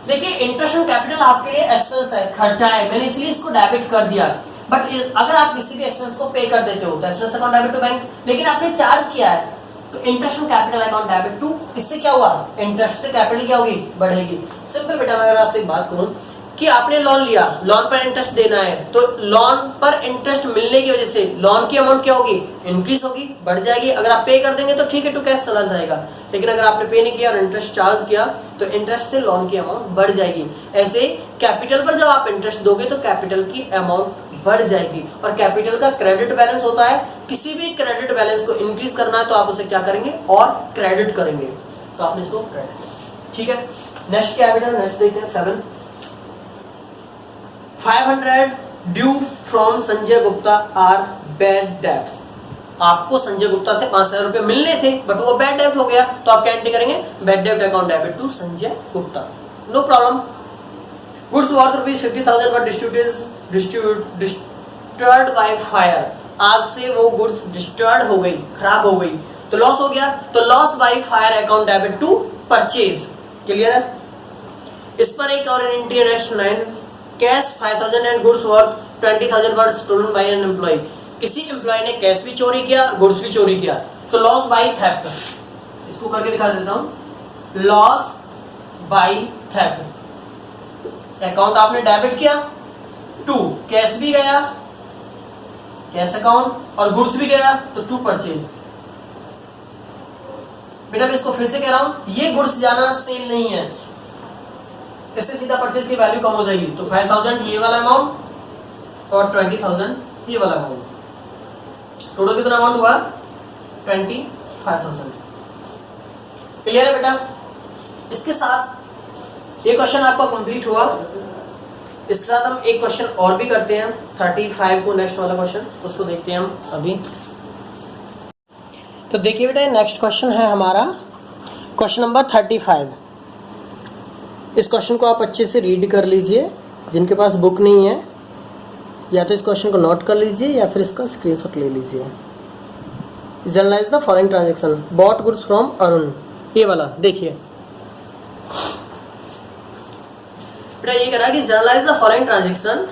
देखिए इंटरेस्ट ऑन कैपिटल आपके लिए एक्सपेंस है, खर्चा है, मैंने इसलिए इसको डेबिट कर दिया। बट अगर आप किसी भी एक्सपेंस को पे कर देते हो तो expense account debit to bank, लेकिन आपने चार्ज किया है तो interest on capital account debit to. इससे क्या हुआ, इंटरेस्ट से कैपिटल क्या होगी, बढ़ेगी। सिंपल बेटा, मैं अगर आपसे एक बात करूं कि आपने लोन लिया, लोन पर इंटरेस्ट देना है, तो लोन पर इंटरेस्ट मिलने की वजह से लोन की अमाउंट क्या होगी, इंक्रीज होगी, बढ़ जाएगी। अगर आप पे कर देंगे तो ठीक है, टू कैश चला जाएगा, लेकिन अगर आपने पे नहीं किया और इंटरेस्ट चार्ज किया तो इंटरेस्ट से लोन की अमाउंट बढ़ जाएगी। ऐसे कैपिटल पर जब आप इंटरेस्ट दोगे तो कैपिटल की अमाउंट बढ़ जाएगी। और कैपिटल का क्रेडिट बैलेंस होता है, किसी भी क्रेडिट बैलेंस को इंक्रीज करना है तो आप उसे क्या करेंगे, और क्रेडिट करेंगे, तो आपने इसको क्रेडिट। ठीक है, नेक्स्ट क्या है बेटा, नेक्स्ट देखते हैं 7। 500 due from Sanjay Gupta are bad debts. आपको संजय गुप्ता से 5,000 रुपए मिलने थे बट वो बैड डेब्ट हो गया, तो आप क्या एंट्री करेंगे, बैड डेब्ट account debit to Sanjay Gupta, no problem. Goods worth ₹50,000 were destroyed by fire. आग से वो गुड्स डिस्ट्रॉयड हो गई, खराब हो गई, तो लॉस हो गया, तो loss by fire account debit to purchase. Clear है? इस पर एक और एंट्री है next 9। Cash 5,000 and goods worth 20,000 were stolen by an employee. किसी एम्प्लॉय ने कैश भी चोरी किया और गुड्स भी चोरी किया, तो लॉस बाय थेफ्ट। इसको करके दिखा देता हूं, लॉस बाय थेफ्ट। अकाउंट आपने डेबिट किया टू कैश भी गया, कैश अकाउंट, और गुड्स भी गया, तो टू परचेज। बेटा मैं इसको फिर से कह रहा हूं, ये गुड्स जाना सेल नहीं है, इससे सीधा परचेज की वैल्यू कम हो जाएगी। तो 5,000 ये वाला अमाउंट और 20,000 ये वाला अमाउंट, टोटल कितना अमाउंट हुआ, 25,000। क्लियर है बेटा? इसके साथ ये क्वेश्चन आपका कंप्लीट हुआ। इसके साथ हम एक क्वेश्चन और भी करते हैं 35 को, नेक्स्ट वाला क्वेश्चन, उसको देखते हैं हम अभी। तो देखिए बेटा नेक्स्ट क्वेश्चन है हमारा क्वेश्चन नंबर 35। इस क्वेश्चन को आप अच्छे से रीड कर लीजिए, जिनके पास बुक नहीं है या तो इस क्वेश्चन को नोट कर लीजिए या फिर इसका स्क्रीनशॉट ले लीजिए। Generalized the following transaction, bought goods from Arun, ये वाला देखिए बेटा, ये कह रहा है कि journalise the following transaction,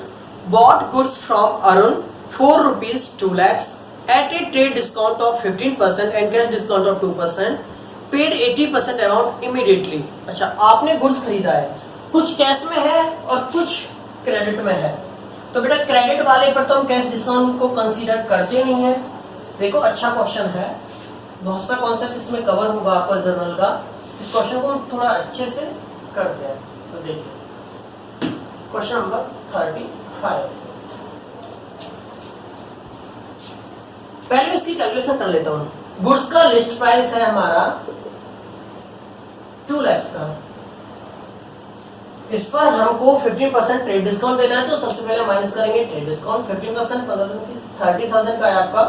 bought goods from Arun for ₹2 lakhs at a trade discount of 15% and cash discount of 2%, paid 80% amount immediately. अच्छा, आपने गुड्स खरीदा है, कुछ कैश में है और कुछ क्रेडिट में है, तो बेटा क्रेडिट वाले पर तो हम कैश डिस्काउंट को कंसीडर करते नहीं है। देखो अच्छा क्वेश्चन है, बहुत सा कॉन्सेप्ट इसमें कवर होगा आपका जर्नल का, इस क्वेश्चन को हम थोड़ा अच्छे से करते हैं। तो देखिए क्वेश्चन नंबर 35, पहले इसकी कैलकुलेशन कर लेता हूं। गुड्स का लिस्ट प्राइस है हमारा 2 lakhs का, इस पर हमको 15% ट्रेड डिस्काउंट देना है, तो सबसे पहले माइनस करेंगे ट्रेड डिस्काउंट, 15% 30,000 का है आपका,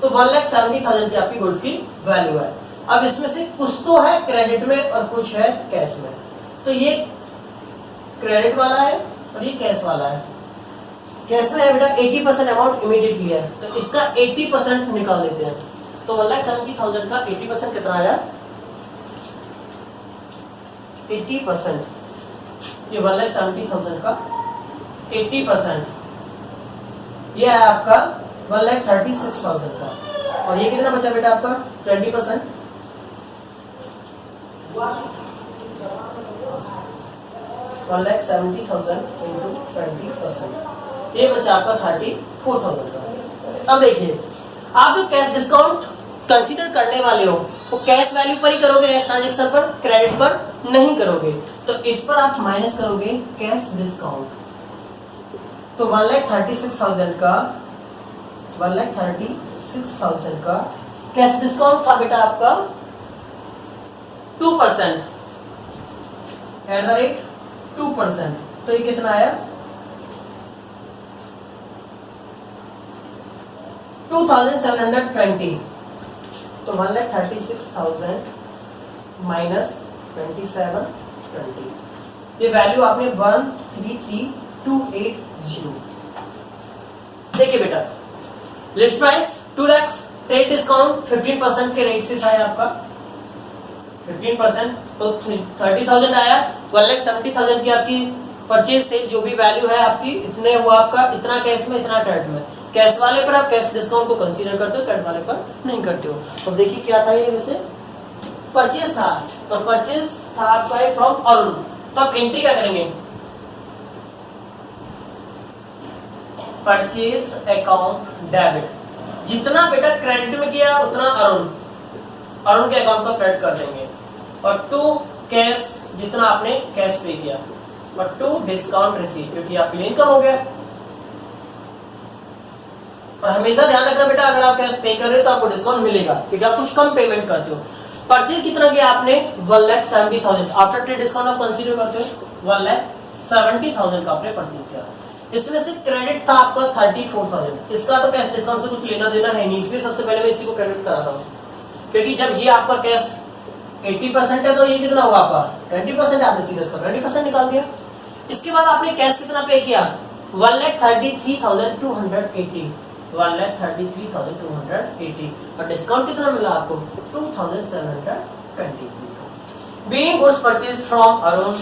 तो 1,70,000 की आपकी गुड्स की वैल्यू है। अब इसमें से कुछ तो है क्रेडिट में और कुछ है कैश में, तो ये क्रेडिट वाला है और ये कैश वाला है। कैश में है बेटा 80% अमाउंट इमीडिएटली है, तो इसका 80% निकाल लेते हैं, तो 1,70,000 का 80% कितना आया, 80%, ये 1,70,000 का 80%, ये है आपका 1,36,000 का। और ये कितना बचा बेटा आपका 20%, 1,70,000 इंटू 20%, ये बचा आपका 34,000 का। अब देखिए, आप जो कैश डिस्काउंट कंसीडर करने वाले हो वो कैश वैल्यू पर ही करोगे, कैश ट्रांजेक्शन पर, क्रेडिट पर नहीं करोगे। तो इस पर आप माइनस करोगे कैश डिस्काउंट। तो 1,36,000 का 1,36,000 का कैश डिस्काउंट था बेटा आपका 2% एट द रेट 2%। तो ये कितना आया 2,720। तो 1,36,000 माइनस 2,720, ये वैल्यू आपने 133,280। देखिए बेटा, list price 2 lakh, trade discount 15% के रेट से था आपका 15%, तो 30,000 आया। 1,70,000 की आपकी परचेज सेल जो भी वैल्यू है आपकी, इतने वो आपका, इतना कैश में, इतना क्रेडिट में। कैश वाले पर आप कैश डिस्काउंट को कंसीडर करते हो, क्रेडिट वाले पर नहीं करते हो। तो देखिए क्या था, ये जैसे परचेज था, तो परचेज था आपका फ्रॉम अरुण, तो आप एंट्री क्या करेंगे, परचेज अकाउंट डेबिट, जितना बेटा क्रेडिट में किया उतना अरुण के अकाउंट का क्रेडिट कर देंगे, और टू कैश, जितना आपने कैश पे किया, और टू डिस्काउंट रिसीव, क्योंकि आपके लिए इनकम हो गया। और हमेशा ध्यान रखना बेटा, अगर आप कैश पे कर रहे हो तो आपको डिस्काउंट मिलेगा, क्योंकि आप कुछ कम पेमेंट करते हो। परचेज कितना किया आपने 1,70,000, आफ्टर ट्रेड डिस्काउंट आप कंसीडर करते हो 1,70,000 का आपने परचेज किया। इसमें से क्रेडिट था आपका 34,000, इसका तो कैश डिस्काउंट से कुछ लेना देना है नहीं, इसलिए सबसे पहले मैं इसी को क्रेडिट कराता हूँ, क्योंकि जब ये आपका कैश 80% है तो ये कितना हुआ आपका 20%, आपने सीधा इसका 20% निकाल दिया। इसके बाद आपने कैश कितना पे किया 1,33,280, 1,33,280, और डिस्काउंट कितना मिला आपको 2,720। Being goods purchase from Arun,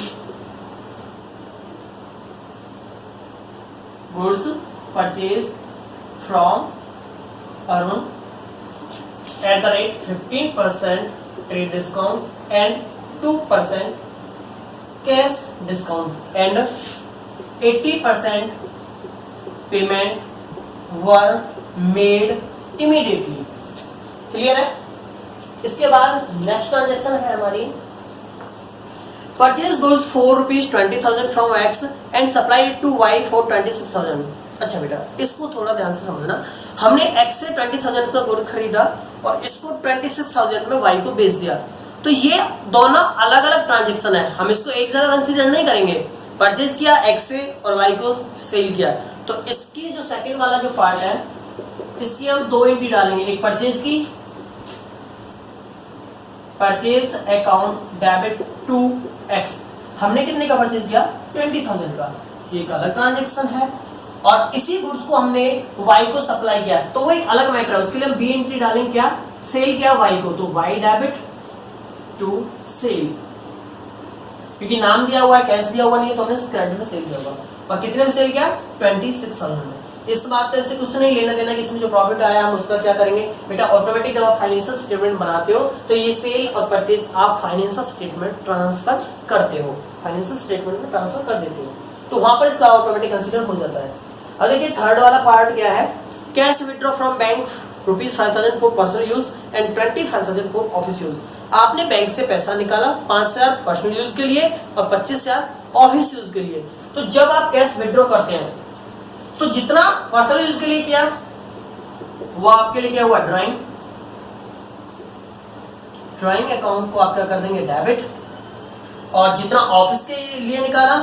goods purchase from Arun at the rate 15% trade discount and 2% cash discount and 80% payment were made immediately। Clear है। इसके बाद नेक्स्ट ट्रांजेक्शन है हमारी, purchase goods ₹4.20,000 from X and supply to Y for 26,000। अच्छा बेटा, इसको थोड़ा ध्यान से समझना, हमने X से 20,000 का गुड खरीदा और इसको 26,000 में Y को बेच दिया, तो ये दोनों अलग अलग ट्रांजेक्शन है, हम इसको एक जगह कंसीडर नहीं करेंगे। परचेज किया X से और Y को सेल किया, तो इसकी जो सेकंड वाला जो पार्ट है, इसकी हम दो एंट्री डालेंगे, एक परचेज की, purchase account debit to X, हमने कितने का परचेज किया 20,000 का, ये एक अलग ट्रांजेक्शन है। और इसी गुड्स को हमने Y को सप्लाई किया, तो वो एक अलग मैटर है, उसके लिए हम बी एंट्री डालेंगे, क्या सेल किया Y को, तो Y डेबिट टू सेल, क्योंकि नाम दिया हुआ है, कैश दिया हुआ नहीं है, तो हमने क्रेडिट में सेल किया हुआ। और कितने में सेल किया 26,000 में। इस बात तो इससे कुछ नहीं लेना देना कि इसमें जो प्रॉफिट आया हम उसका क्या करेंगे बेटा, ऑटोमेटिक जब आप फाइनेंशियल स्टेटमेंट बनाते हो तो ये सेल और परचेज आप फाइनेंशियल स्टेटमेंट ट्रांसफर करते हो, फाइनेंशियल स्टेटमेंट में ट्रांसफर कर देते हो, तो वहां पर इसका ऑटोमेटिक कंसीडर हो जाता है। अब देखिए थर्ड वाला पार्ट क्या है, cash withdraw from bank ₹5,000 for personal use and 25,000 for office use. आपने बैंक से पैसा निकाला 5,000 पर्सनल यूज के लिए और 25,000 ऑफिस यूज के लिए। तो जब आप कैश विथड्रॉ करते हैं तो जितना पर्सनल यूज के लिए किया वो आपके लिए क्या हुआ ड्राइंग अकाउंट को आप क्या कर देंगे डेबिट, और जितना ऑफिस के लिए निकाला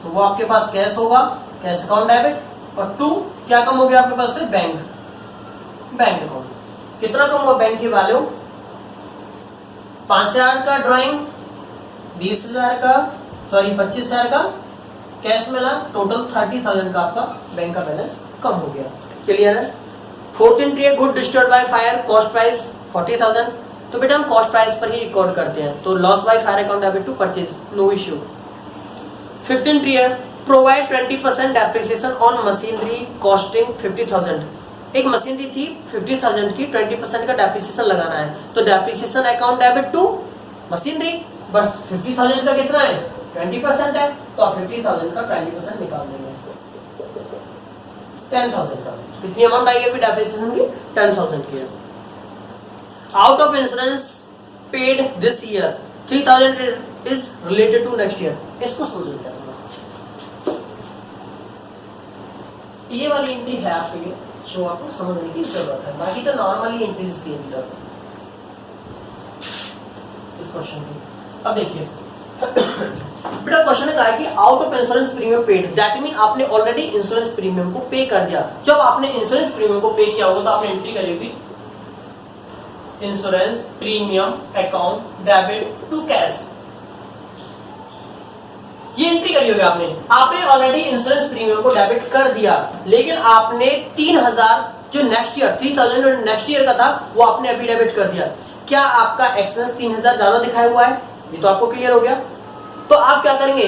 तो वो आपके पास कैश होगा, कैश अकाउंट डेबिट, और टू क्या कम हो गया आपके पास से बैंक अकाउंट। कितना कम हुआ बैंक की वैल्यू 5,000 का ड्राइंग, 20,000 का 25,000 का कैश मिला, टोटल 30,000 का आपका बैंक का बैलेंस कम हो गया। क्लियर है। फोर्थ एंट्री है good destroyed by fire, cost price 40,000, तो बेटा हम कॉस्ट प्राइस पर ही रिकॉर्ड करते हैं। तो loss by fire account debit to purchase, no issue. Fifth entry है provide 20% depreciation on machinery costing 50,000। एक मशीनरी थी 50,000 की, 20% का डेप्रिसिएशन लगाना है, तो depreciation account debit to machinery, बस 50,000 का कितना है 20% है, तो आप 50,000 का 20% निकाल देंगे, 10,000 का। कितनी अमाउंट आएगी अभी डेप्रिसिएशन की 10,000 की है। Out of insurance paid this year 3,000 is related to next year. इसको समझ लेते हैं। ये वाली एंट्री है आपके लिए जो आपको समझने की जरूरत है, बाकी तो नॉर्मली एंट्रीज की अंदर इस क्वेश्चन की। अब देखिए बेटा क्वेश्चन में कहा है कि out of insurance premium paid, that mean आपने ऑलरेडी इंश्योरेंस प्रीमियम को पे कर दिया। जब आपने इंश्योरेंस प्रीमियम को पे किया होगा तो आपने एंट्री करेगी insurance premium account debit to cash, ये एंट्री करी होगी आपने ऑलरेडी इंश्योरेंस प्रीमियम को डेबिट कर दिया, लेकिन आपने 3,000 जो नेक्स्ट ईयर 3,000 नेक्स्ट ईयर का था वो आपने अभी डेबिट कर दिया। क्या आपका एक्सपेंस 3,000 ज्यादा दिखाया हुआ है? ये तो आपको क्लियर हो गया। तो आप क्या करेंगे,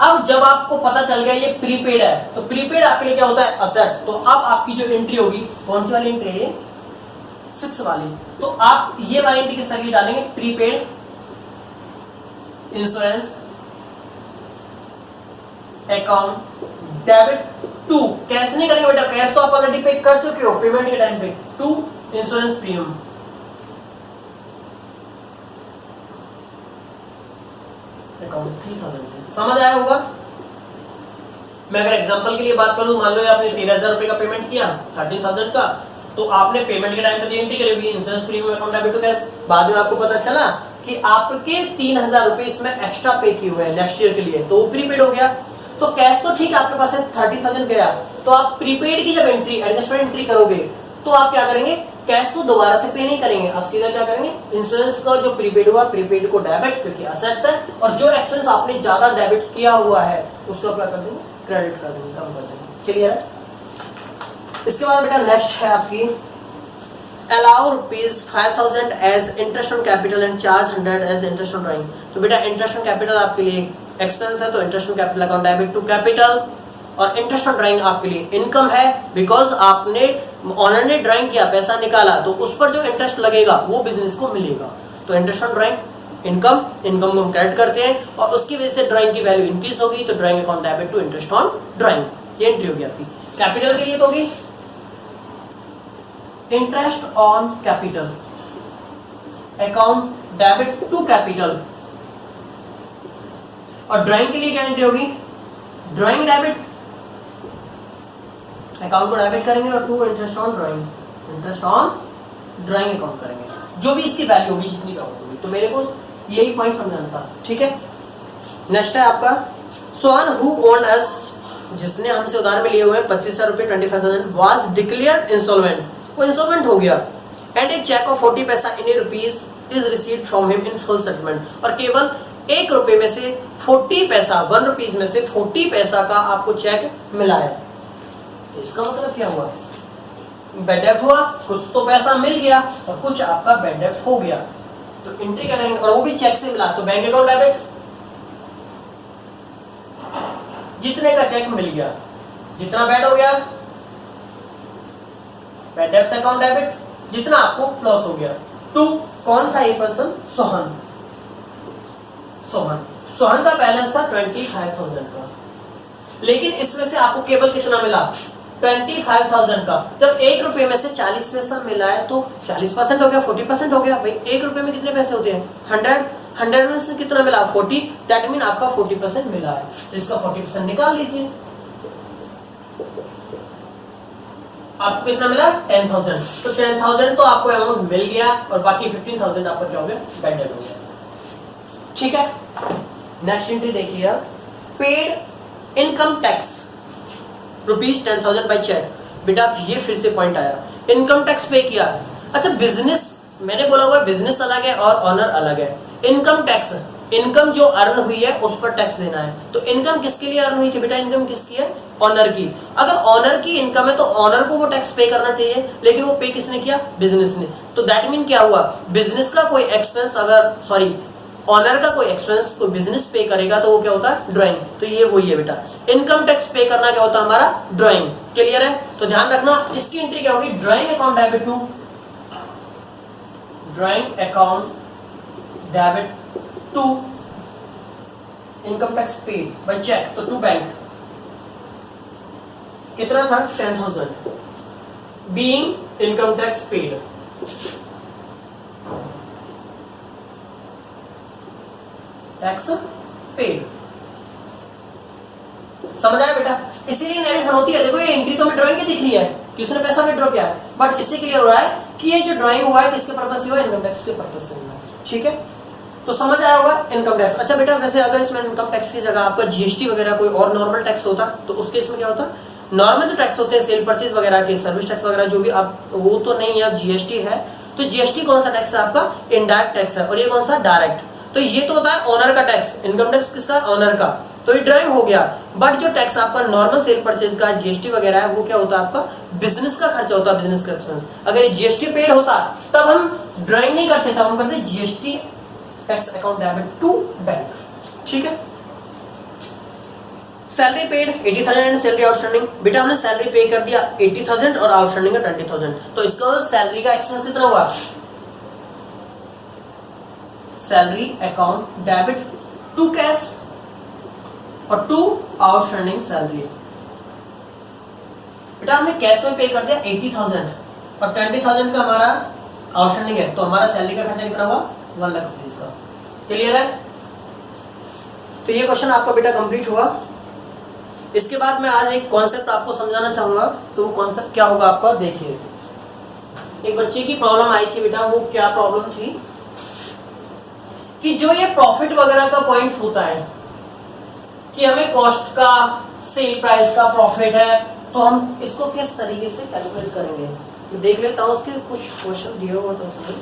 अब जब आपको पता चल गया ये प्रीपेड है, तो प्रीपेड आपके लिए क्या होता है असेट्स। तो अब आपकी जो एंट्री होगी, कौन सी वाली एंट्री है 6 वाली, तो आप ये वाली एंट्री किस तरह की डालेंगे, prepaid insurance account debit to, cash नहीं करेंगे बेटा, कैश तो आप ऑलरेडी पे कर चुके हो पेमेंट के टाइम पे, टू इंश्योरेंस प्रीमियम अकाउंट 3,000 से। समझ आया होगा। मैं अगर एग्जांपल के लिए बात करूं, मान लो आपने 13,000 रुपए का पेमेंट किया 13,000 का, तो आपने पेमेंट के टाइम पे एंट्री करी होगी insurance premium account debit to cash. बाद में आपको पता चला कि आपके 3,000 रुपए इसमें एक्स्ट्रा पे किए हुए हैं नेक्स्ट ईयर के लिए, तो वो प्रीपेड हो गया। तो कैश तो ठीक आपके पास 30,000 गया, तो आप प्रीपेड की जब एंट्री एडजस्टमेंट एंट्री करोगे तो आप क्या करेंगे, कैश को दोबारा से पे नहीं करेंगे, आप सीधा क्या करेंगे, इंश्योरेंस का जो प्रीपेड हुआ प्रीपेड को डेबिट, क्योंकि असेट्स है, और जो एक्सपेंस आपने ज्यादा डेबिट किया हुआ है उसको क्या कर देंगे, क्रेडिट कर देंगे, कम कर देंगे। क्लियर है। इसके बाद बेटा नेक्स्ट है आपकी allow ₹5,000 as interest on capital and charge 100 as interest on drawing. तो बेटा इंटरेस्ट ऑन कैपिटल आपके लिए एक्सपेंस है, तो interest on capital account debit to capital, और इंटरेस्ट ऑन ड्राइंग आपके लिए इनकम है, बिकॉज आपने ऑनर ने ड्राइंग किया, पैसा निकाला, तो उस पर जो इंटरेस्ट लगेगा वो बिजनेस को मिलेगा। तो interest on drawing income, income को हम क्रेडिट करते हैं, और उसकी वजह से ड्राइंग की वैल्यू इंक्रीज होगी, तो drawing account debit to interest on drawing, ये एंट्री होगी आपकी। कैपिटल के लिए तो होगी interest on capital account debit to capital, और ड्राइंग के लिए क्या एंट्री होगी, ड्राइंग डेबिट, अकाउंट को डेबिट करेंगे, और to interest on drawing, interest on drawing account करेंगे, जो भी इसकी वैल्यू होगी जितनी का होगी। तो मेरे को यही पॉइंट समझाना था, ठीक है। नेक्स्ट है आपका सोहन हु ओन अस, जिसने हमसे उधार में लिए हुए 25,000 रुपए 25,000 वाज डिक्लेयर्ड इंस्टॉलमेंट, वो इंस्टॉलमेंट हो गया, एंड ए चेक ऑफ 40 पैसा in rupees is received from him in full settlement, और केवल 1 रुपए में से 40 पैसा, 1 रुपीज में से 40 पैसा का आपको चेक मिला है। इसका मतलब क्या हुआ, बैड डेब्ट हुआ, कुछ तो पैसा मिल गया और कुछ आपका बैड डेब्ट हो गया, तो एंट्री करेंगे, और वो भी चेक से मिला, तो बैंक अकाउंट डेबिट, जितने का चेक मिल गया, जितना बैड हो गया बैड डेब्ट अकाउंट डेबिट, जितना आपको लॉस हो गया। टू कौन था ये पर्सन, सोहन, सोहन का बैलेंस था 25,000 का, लेकिन इसमें से आपको केवल कितना मिला 25,000 का। जब 1 रुपए में से 40 पैसा मिला है तो 40% हो गया, 40% हो गया भाई। 1 रुपए में कितने पैसे होते हैं 100 में से कितना मिला 40, दैट मीन आपका 40% मिला है, तो इसका 40% निकाल लीजिए। आपको कितना मिला 10,000, तो 10,000 तो आपको अमाउंट मिल गया, और बाकी 15,000 आपका क्या हो गया, बैड डेब्ट हो गया, ठीक है। नेक्स्ट एंट्री देखिए आप, paid income tax ₹10,000 by cheque. बेटा ये फिर से पॉइंट आया, इनकम टैक्स पे किया। अच्छा बिजनेस, मैंने बोला हुआ बिजनेस अलग है और ऑनर अलग है। इनकम टैक्स इनकम जो अर्न हुई है उस पर टैक्स देना है। तो इनकम किसके लिए अर्न हुई थी बेटा? इनकम किसकी है? ऑनर की। अगर ऑनर की इनकम है तो ऑनर को वो टैक्स पे करना चाहिए, लेकिन वो पे किसने किया? बिजनेस ने। तो दैट मीन क्या हुआ? बिजनेस का कोई एक्सपेंस अगर ऑनर का कोई एक्सपेंस कोई बिजनेस पे करेगा तो वो क्या होता है? ड्राइंग। तो ये वही है बेटा, इनकम टैक्स पे करना क्या होता है? हमारा ड्राइंग। क्लियर है? तो ध्यान रखना इसकी एंट्री क्या होगी? Drawing account debit to, drawing account debit to income tax paid by cheque, तो टू बैंक। कितना था? 10,000 being income tax paid. Tax paid. समझ आया बेटा? इसीलिए नरेशन होती है। देखो ये एंट्री तो हमें ड्राइंग की दिख रही है कि उसने पैसा विड्रॉ किया है, बट इससे क्लियर हो रहा है कि ये जो ड्राइंग हुआ है किसके पर्पस से हुआ है? इनकम टैक्स के पर्पस से हुआ है। ठीक है, तो समझ आया होगा इनकम टैक्स। अच्छा बेटा, वैसे अगर इसमें इनकम टैक्स की जगह आपका जीएसटी वगैरह कोई और नॉर्मल टैक्स होता तो उसके इसमें क्या होता? नॉर्मल जो टैक्स होते हैं सेल परचेज वगैरह के, सर्विस टैक्स वगैरह जो भी, आप वो तो नहीं है, जीएसटी है। तो जीएसटी कौन सा टैक्स है आपका? इनडायरेक्ट टैक्स है। और ये कौन सा? डायरेक्ट। तो ये तो होता है ऑनर का टैक्स। इनकम टैक्स किसका? ऑनर का। तो ये ड्राइंग हो गया। बट जो टैक्स आपका नॉर्मल सेल परचेज का जीएसटी वगैरह है वो क्या होता है? आपका बिजनेस का खर्चा होता है, बिजनेस का एक्सपेंस। अगर जीएसटी पेड होता तब हम ड्राइंग नहीं करते, तब हम करते GST tax account debit to bank. ठीक है। Salary paid 80,000 and salary outstanding. बेटा हमने सैलरी पे कर दिया 80,000 और आउटस्टैंडिंग है 20,000। तो इसका मतलब सैलरी का एक्सपेंस कितना हुआ? Salary account debit to cash और टू आउटस्टैंडिंग सैलरी। बेटा हमने कैश में पे कर दिया 80,000 और 20,000 का हमारा आउटस्टैंडिंग है, तो हमारा सैलरी का खर्चा कितना हुआ? 1 लाख रुपीज का। क्लियर है? तो ये क्वेश्चन आपका बेटा कंप्लीट हुआ। इसके बाद मैं आज एक कॉन्सेप्ट आपको समझाना चाहूंगा। तो वो कॉन्सेप्ट क्या होगा आपका? देखिए, एक बच्चे की प्रॉब्लम आई थी बेटा। वो क्या प्रॉब्लम थी कि जो ये प्रॉफिट वगैरह का पॉइंट होता है कि हमें कॉस्ट का, सेल प्राइस का प्रॉफिट है, तो हम इसको किस तरीके से कैलकुलेट करेंगे? तो देख लेता हूं, उसके कुछ क्वेश्चन दिए हुआ तो उसमें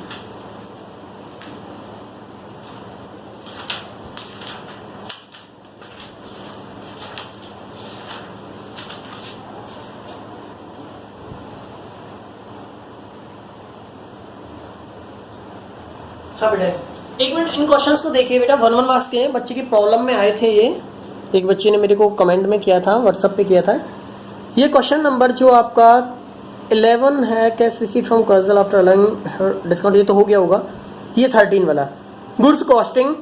हाँ बेटा एक मिनट इन क्वेश्चंस को देखिए बेटा। 1 मार्क्स के हैं, बच्चे की प्रॉब्लम में आए थे। ये एक बच्चे ने मेरे को कमेंट में किया था, व्हाट्सएप पे किया था। ये क्वेश्चन नंबर जो आपका 11 है, कैश रिसीव फ्रॉम कर्जल आफ्टर अलाउइंग डिस्काउंट, ये तो हो गया होगा। ये 13 वाला, गुड्स कॉस्टिंग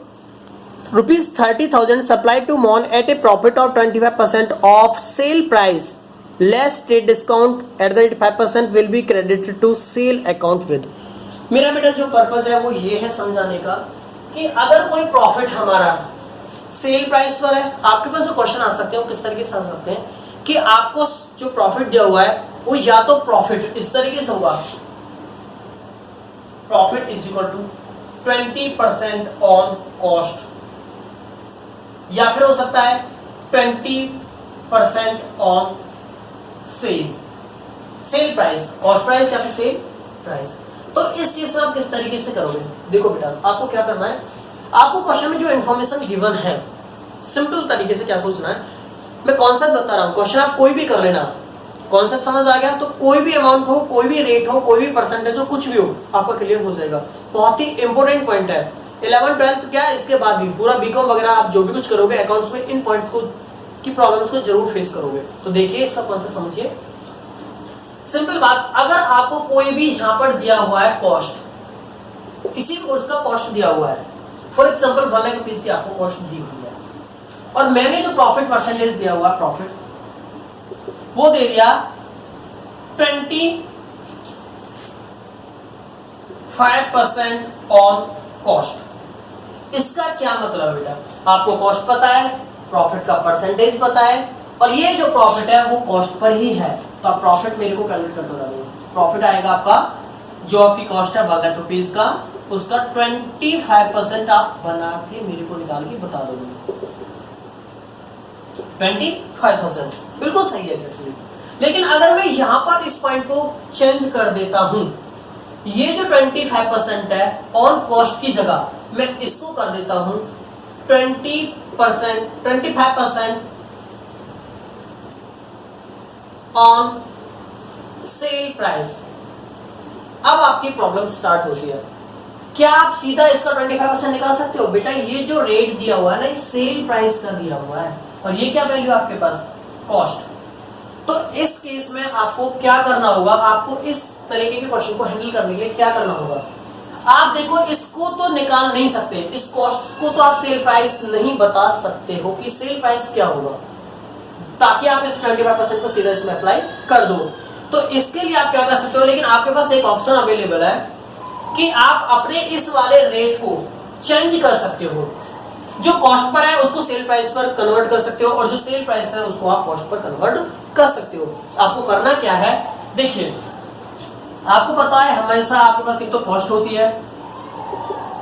₹30,000 सप्लाई टू मॉन at a profit of 25% of sale price less state discount at the rate 5% will be credited to sale account with. मेरा बेटा जो पर्पस है वो ये है समझाने का कि अगर कोई प्रॉफिट हमारा सेल प्राइस पर है, आपके पास जो क्वेश्चन आ सकते हैं वो किस तरीके से आ सकते हैं कि आपको जो प्रॉफिट दिया हुआ है वो या तो प्रॉफिट इस तरीके से होगा, profit is equal to 20% on cost, या फिर हो सकता है 20% on sale price, cost price या फिर सेल प्राइस। तो इस केस में आप किस तरीके से करोगे? देखो बेटा आपको क्या करना है, आपको क्वेश्चन में जो इन्फॉर्मेशन गिवन है सिंपल तरीके से क्या सोचना है। मैं कॉन्सेप्ट बता रहा हूं, क्वेश्चन आप कोई भी कर लेना, कॉन्सेप्ट समझ आ गया तो कोई भी अमाउंट हो, कोई भी रेट हो, कोई भी परसेंटेज हो, कुछ भी हो आपका क्लियर हो जाएगा। बहुत ही इंपॉर्टेंट पॉइंट है। 11th 12th क्या है, इसके बाद भी पूरा बीकॉम वगैरह आप जो भी कुछ करोगे अकाउंट्स में इन पॉइंट्स को की प्रॉब्लम्स को जरूर फेस करोगे। तो देखिए इसका कॉन्सेप्ट समझिए। सिंपल बात, अगर आपको कोई भी यहां पर दिया हुआ है कॉस्ट, किसी भी कोर्स का कॉस्ट दिया हुआ है, फॉर एग्जांपल 1 लाख रुपीस की आपको कॉस्ट दी हुई है और मैंने जो प्रॉफिट परसेंटेज दिया हुआ प्रॉफिट वो दे दिया 25% ऑन कॉस्ट। इसका क्या मतलब है बेटा, आपको कॉस्ट पता है, प्रॉफिट का परसेंटेज पता है और ये जो प्रॉफिट है वो कॉस्ट पर ही है। तो आप प्रॉफिट मेरे को कैलकुलेट कर दो। प्रॉफिट आएगा आपका, जो आपकी कॉस्ट है 1 लाख रुपीस का, उसका 25% आप बना के मेरे को निकाल के बता दोगे। 25,000 बिल्कुल सही है एक्चुअली। लेकिन अगर मैं यहां पर इस पॉइंट को चेंज कर देता हूं, ये जो 25% है ऑन कॉस्ट की जगह मैं इसको कर देता हूं 20%, 25% ऑन सेल प्राइस। अब आपकी प्रॉब्लम स्टार्ट होती है, क्या आप सीधा इसका 25% निकाल सकते हो? बेटा ये जो रेट दिया हुआ है ना, सेल प्राइस का दिया हुआ है, और ये क्या वैल्यू आपके पास? कॉस्ट। तो इस केस में आपको क्या करना होगा? आपको इस तरीके के क्वेश्चन को हैंडल करने के लिए क्या करना होगा? आप देखो, इसको तो निकाल नहीं सकते, इस कॉस्ट को तो आप सेल प्राइस नहीं बता सकते हो कि सेल प्राइस क्या होगा, ताकि आप इस 25% को सीधा इसमें अप्लाई कर दो। तो इसके लिए आप क्या कर सकते हो? लेकिन आपके पास एक ऑप्शन अवेलेबल है कि आप अपने इस वाले रेट को चेंज कर सकते हो। जो कॉस्ट पर है उसको सेल प्राइस पर कन्वर्ट कर सकते हो, और जो सेल प्राइस है उसको आप कॉस्ट पर कन्वर्ट कर सकते हो। आपको करना क्या है? देखिए, आपको पता है हमेशा आपके पास एक तो कॉस्ट होती है,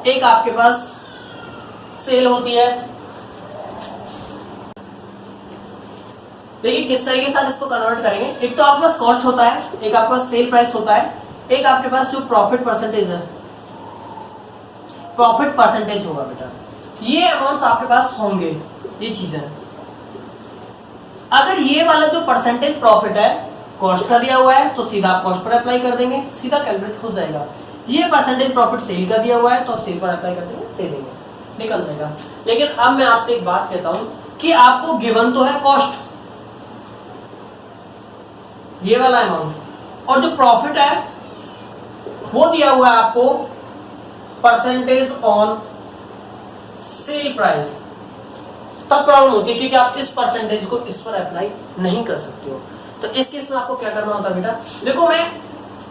एक आपके पास सेल होती है। देखिए किस तरीके से आप इसको कन्वर्ट करेंगे। एक तो आपके पास कॉस्ट होता है, एक आपके पास सेल प्राइस होता है, एक आपके पास जो प्रॉफिट परसेंटेज है, प्रॉफिट परसेंटेज होगा बेटा। ये अमाउंट आपके पास होंगे, ये चीजें। अगर ये वाला जो परसेंटेज प्रॉफिट है कॉस्ट का दिया हुआ है तो सीधा आप कॉस्ट पर अप्लाई कर देंगे, सीधा कैलकुलेट हो जाएगा। ये परसेंटेज प्रॉफिट सेल का दिया हुआ है तो आप सेल पर अप्लाई कर देंगे, दे देंगे, निकल जाएगा। लेकिन अब मैं आपसे एक बात कहता हूं कि आपको गिवन तो है कॉस्ट, ये वाला अमाउंट, और जो प्रॉफिट है वो दिया हुआ है आपको परसेंटेज ऑन सेल प्राइस। तब प्रॉब्लम होती है क्योंकि आप इस परसेंटेज को इस पर अप्लाई नहीं कर सकते हो। तो इस केस में आपको क्या करना होता है बेटा? देखो मैं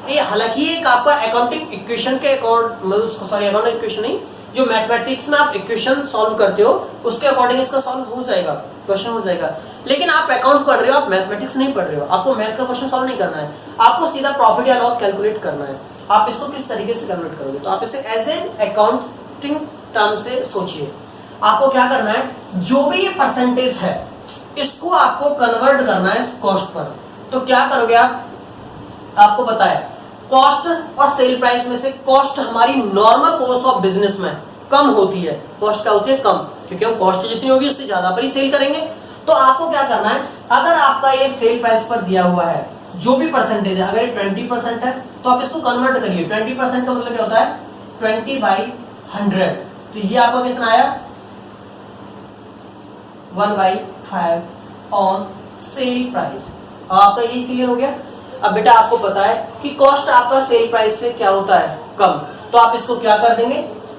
ये, हालांकि एक आपका अकाउंटिंग इक्वेशन के अकाउंटिंग इक्वेशन नहीं, जो मैथमेटिक्स में आप इक्वेशन सॉल्व करते हो उसके अकॉर्डिंग इसका सॉल्व हो जाएगा, क्वेश्चन हो जाएगा। लेकिन आप अकाउंट्स पढ़ रहे हो, आप मैथमेटिक्स नहीं पढ़ रहे हो, आपको मैथ का क्वेश्चन सॉल्व नहीं करना है, आपको सीधा प्रॉफिट या लॉस कैलकुलेट करना है। आप इसको किस तरीके से कन्वर्ट करोगे? तो आप इसे एज एन अकाउंटिंग टर्म से सोचिए। आपको क्या करना है, जो भी ये परसेंटेज है इसको आपको कन्वर्ट करना है कॉस्ट पर। तो क्या करोगे आप? आपको पता है कॉस्ट और सेल प्राइस में से कॉस्ट हमारी नॉर्मल कोर्स ऑफ बिजनेस में कम होती है। कॉस्ट क्या होती है? कम, क्योंकि हम कॉस्ट जितनी होगी उससे ज्यादा पर ही सेल करेंगे। तो आपको क्या करना है, अगर आपका ये सेल प्राइस पर दिया हुआ है जो भी परसेंटेज है, अगर ये 20% है तो आप इसको कन्वर्ट करिए। 20% का मतलब क्या होता है? 20/100। तो ये आपका कितना आया? 1/5 ऑन सेल प्राइस। आपका ये क्लियर हो गया। अब बेटा आपको पता है कि कॉस्ट आपका सेल प्राइस से क्या होता है? कम। तो आप इसको क्या कर देंगे,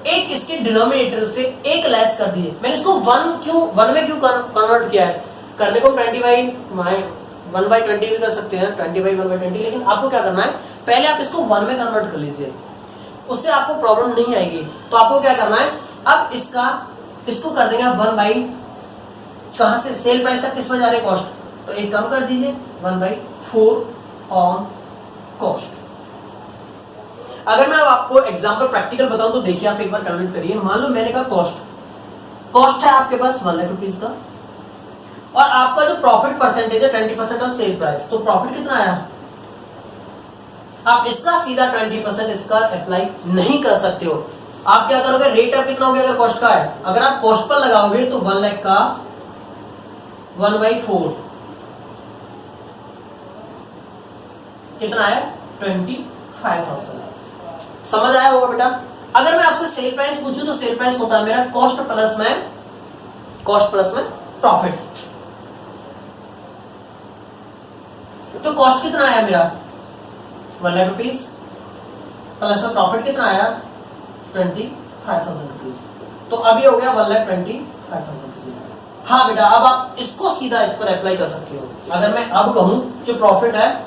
एक इसके डिनोमिनेटर से एक लेस कर दिए। मैंने इसको 1 में क्यों कन्वर्ट किया है? करने को 1/20 भी कर सकते हैं, 20/1/20। लेकिन आपको क्या करना है, पहले आप इसको 1 में कन्वर्ट कर लीजिए, उससे आपको प्रॉब्लम नहीं आएगी। तो आपको क्या करना है, अब इसको कर देंगे आप 1/, कहां से सेल प्राइस है, किस पर जा रहे कॉस्ट, तो एक कम कर दीजिए 1/4 ऑन कॉस्ट। अगर मैं अब आपको एग्जांपल प्रैक्टिकल बताऊं तो देखिए, आप एक बार कैलकुलेट करिए। मान लो मैंने कहा कॉस्ट है आपके पास 1 लाख रुपीज का, और आपका जो प्रॉफिट परसेंटेज है 20% ऑन सेल प्राइस, तो प्रॉफिट कितना आया? आप इसका सीधा 20% इसका अप्लाई नहीं कर सकते हो। आप क्या करोगे, रेट अब कितना हो गया? अगर कॉस्ट का है, अगर आप कॉस्ट पर लगाओगे तो 1 लाख का 1/4 कितना है? 25,000। समझ आया होगा बेटा। अगर मैं आपसे सेल प्राइस पूछूं तो सेल प्राइस होता है मेरा कॉस्ट प्लस में प्रॉफिट। तो कॉस्ट कितना आया मेरा? 1 लाख रुपीज, प्लस में प्रॉफिट कितना आया? 25,000 रुपीज। तो अभी हो गया 1,25,000 रुपीज। हाँ बेटा, अब आप इसको सीधा इस पर अप्लाई कर सकते हो। अगर मैं अब कहूं जो प्रॉफिट है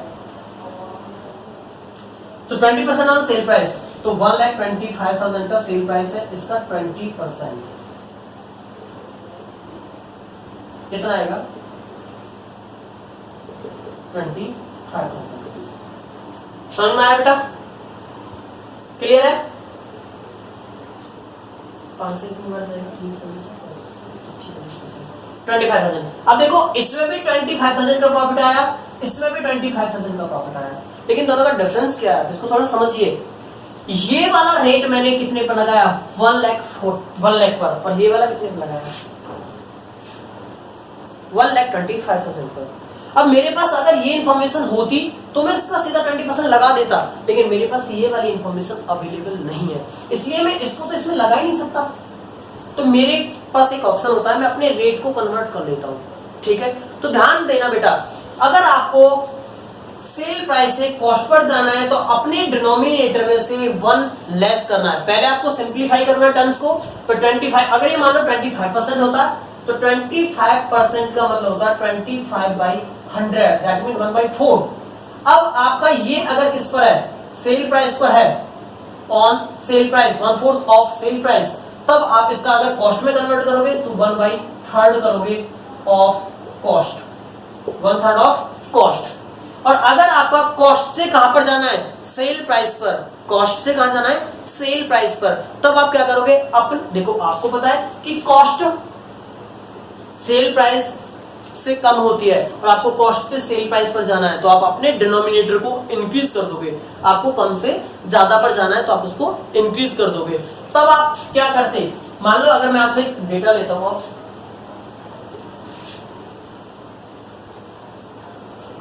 तो 20% ऑन सेल प्राइस, तो 1,25,000 का सेल प्राइस है, इसका 20% कितना आएगा? 25,000 रुपीज। समझ में आया बेटा? क्लियर है? 5 से कितनी बार जाएगा? 25,000। अब देखो इसमें भी 25,000 का प्रॉफिट आया, इसमें भी 25,000 का प्रॉफिट आया, लेकिन दोनों का डिफरेंस क्या है इसको थोड़ा समझिए। ये वाला रेट मैंने कितने पर लगाया, 1 लाख पर, और ये वाला कितने पर लगाया, 1,25,000 पर। अब मेरे पास अगर ये इंफॉर्मेशन होती तो मैं इसका सीधा 20% लगा देता, लेकिन मेरे पास ये वाली इंफॉर्मेशन अवेलेबल नहीं है, इसलिए मैं इसको तो इसमें लगा ही नहीं सकता। तो मेरे पास एक ऑप्शन होता है, मैं अपने रेट को कन्वर्ट कर लेता हूं। ठीक है, तो ध्यान देना बेटा, अगर आपको सेल प्राइस से कॉस्ट पर जाना है तो अपने डिनोमिनेटर में से 1 लेस करना है। पहले आपको सिंप्लीफाई करना है टर्म्स को, तो 25, अगर ये मान लो 25% होता तो 25% का मतलब होता है 25/100, दैट मीन 1/4। अब आपका ये अगर किस पर है, सेल प्राइस पर है, on sale price 1/4 of sale price, तब आप इसका अगर कॉस्ट में कन्वर्ट करोगे तो 1/3 करोगे ऑफ कॉस्ट, 1/3 ऑफ कॉस्ट। और अगर आपका कॉस्ट से कहां पर जाना है, सेल प्राइस पर, कॉस्ट से कहां जाना है, सेल प्राइस पर, तब आप क्या करोगे, अपन देखो आपको पता है कि कॉस्ट सेल प्राइस से कम होती है और आपको कॉस्ट से सेल प्राइस पर जाना है, तो आप अपने डिनोमिनेटर को इंक्रीज कर दोगे। आपको कम से ज्यादा पर जाना है तो आप उसको इंक्रीज कर दोगे। तब आप क्या करते, मान लो अगर मैं आपसे एक डेटा लेता हूं,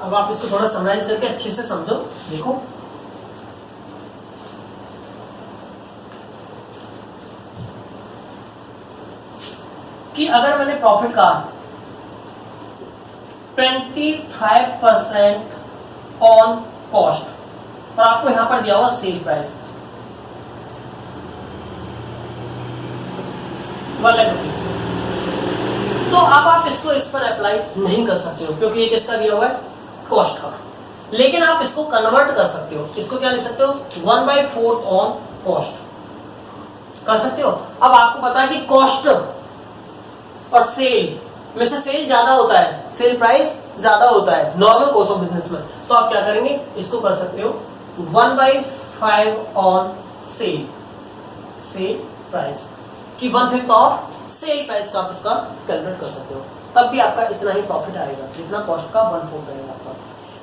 अब आप इसको थोड़ा समराइज करके अच्छे से समझो। देखो कि अगर मैंने प्रॉफिट का 25% ऑन कॉस्ट और आपको यहां पर दिया हुआ सेल प्राइस 1 लाख रुपीज, तो अब आप इसको इस पर अप्लाई नहीं कर सकते हो क्योंकि ये किसका दिया हुआ है, कॉस्ट का। लेकिन आप इसको कन्वर्ट कर सकते हो, इसको क्या लिख सकते हो, 1/4 ऑन कॉस्ट कर सकते हो। अब आपको पता है कि कॉस्ट और सेल में से सेल ज्यादा होता है, सेल प्राइस ज्यादा होता है नॉर्मल कॉस्ट ऑफ बिजनेस में, तो आप क्या करेंगे, इसको कर सकते हो 1/5 ऑन सेल, सेल प्राइस कि 1/5 ऑफ सेल प्राइस का आप इसका कैलकुलेट कर सकते हो। तब भी आपका इतना ही प्रॉफिट आएगा जितना कॉस्ट का 1/4 रहेगा आपका।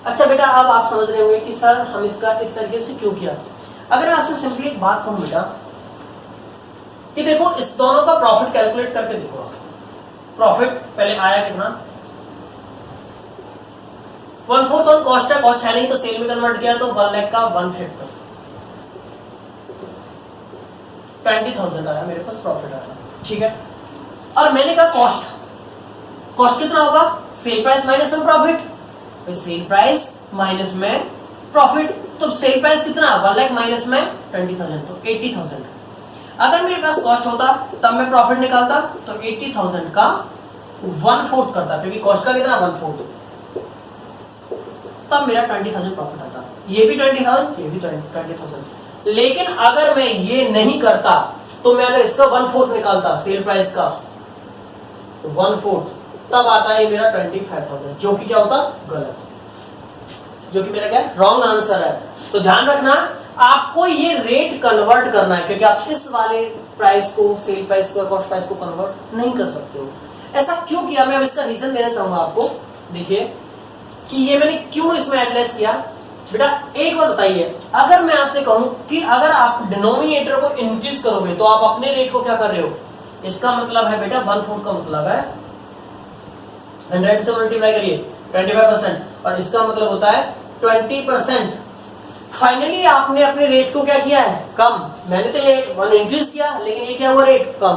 अच्छा बेटा, अब आप समझ रहे होंगे कि सर हम इसका इस तरीके से क्यों किया। अगर मैं आपसे सिंपली एक बात कहूं बेटा कि देखो इस दोनों का प्रॉफिट कैलकुलेट करके देखो आप, प्रॉफिट पहले आया कितना, 1/4 ऑन कॉस्ट है, कॉस्ट है नहीं तो सेल में कन्वर्ट किया तो 1 लाख का 1/5 20,000 आया मेरे पास प्रॉफिट आया। ठीक है, और मैंने कहा कॉस्ट, कॉस्ट कितना होगा, सेल प्राइस माइनस में प्रॉफिट, तो सेल प्राइस माइनस में प्रॉफिट, तो सेल प्राइस कितना, 1 लाख माइनस में 20,000 तो 80,000। अगर मेरे पास कॉस्ट होता तब मैं प्रॉफिट निकालता तो 80,000 का 1/4 करता, क्योंकि कॉस्ट का कितना 1/4, तब मेरा 20,000 प्रॉफिट आता। ये भी 20,000, ये भी 20,000। लेकिन अगर मैं ये नहीं करता तो मैं अगर इसका 1/4 निकालता सेल प्राइस का 1/4, तब आता है मेरा 25,000, जो कि क्या होता, गलत, जो कि मेरा क्या रॉन्ग आंसर है। तो ध्यान रखना, आपको ये रेट कन्वर्ट करना है, क्योंकि आप इस वाले प्राइस को, सेल प्राइस को, कॉस्ट प्राइस को कन्वर्ट नहीं कर सकते हो। ऐसा क्यों किया, मैं अब इसका रीजन देना चाहूंगा आपको। देखिए कि ये मैंने क्यों इसमें एडलेस किया। बेटा एक बात बताइए, अगर मैं आपसे कहूं कि अगर आप डिनोमिनेटर को इंक्रीज करोगे तो आप अपने रेट को क्या कर रहे हो, इसका मतलब है बेटा 1/4 का मतलब है 100 से मल्टीप्लाई करिए 25%, और इसका मतलब होता है 20%। फाइनली आपने अपने रेट को क्या किया है, कम। मैंने तो ये 1 इंक्रीज किया, लेकिन ये क्या हुआ, रेट कम।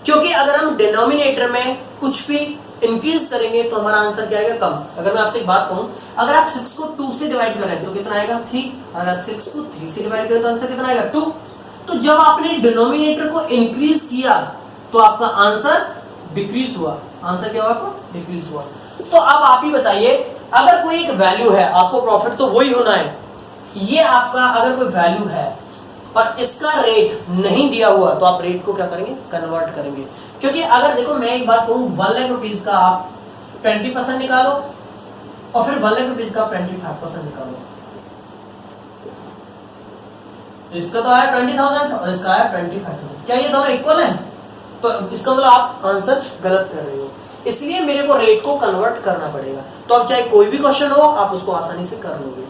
क्योंकि अगर हम डिनोमिनेटर में कुछ भी इंक्रीज करेंगे तो हमारा आंसर क्या आएगा, कम। अगर मैं आपसे एक बात कहूं, अगर आप 6 को 2 से डिवाइड करें तो कितना आएगा, 3। अगर 6 को 3 से डिवाइड करें तो आंसर कितना आएगा, 2। तो जब आपने डिनोमिनेटर को इंक्रीज किया तो आपका आंसर डिक्रीज हुआ, आंसर क्या हुआ आपका, डिक्रीज हुआ। तो अब आप ही बताइए, अगर कोई एक वैल्यू है, आपको प्रॉफिट तो वही होना है, ये आपका अगर कोई वैल्यू है और इसका रेट नहीं दिया हुआ तो आप रेट को क्या करेंगे, कन्वर्ट करेंगे। क्योंकि अगर देखो मैं एक बात कहूं, 1 लाख रुपीज का आप 20% निकालो और फिर 1 लाख रुपीज का 25% निकालो, इसका तो आया 20,000 और इसका आया 25,000, क्या ये दोनों इक्वल है, तो इसका मतलब आप आंसर गलत कर रहे हो। इसलिए मेरे को रेट को कन्वर्ट करना पड़ेगा। तो अब चाहे कोई भी क्वेश्चन हो आप उसको आसानी से कर लोगे।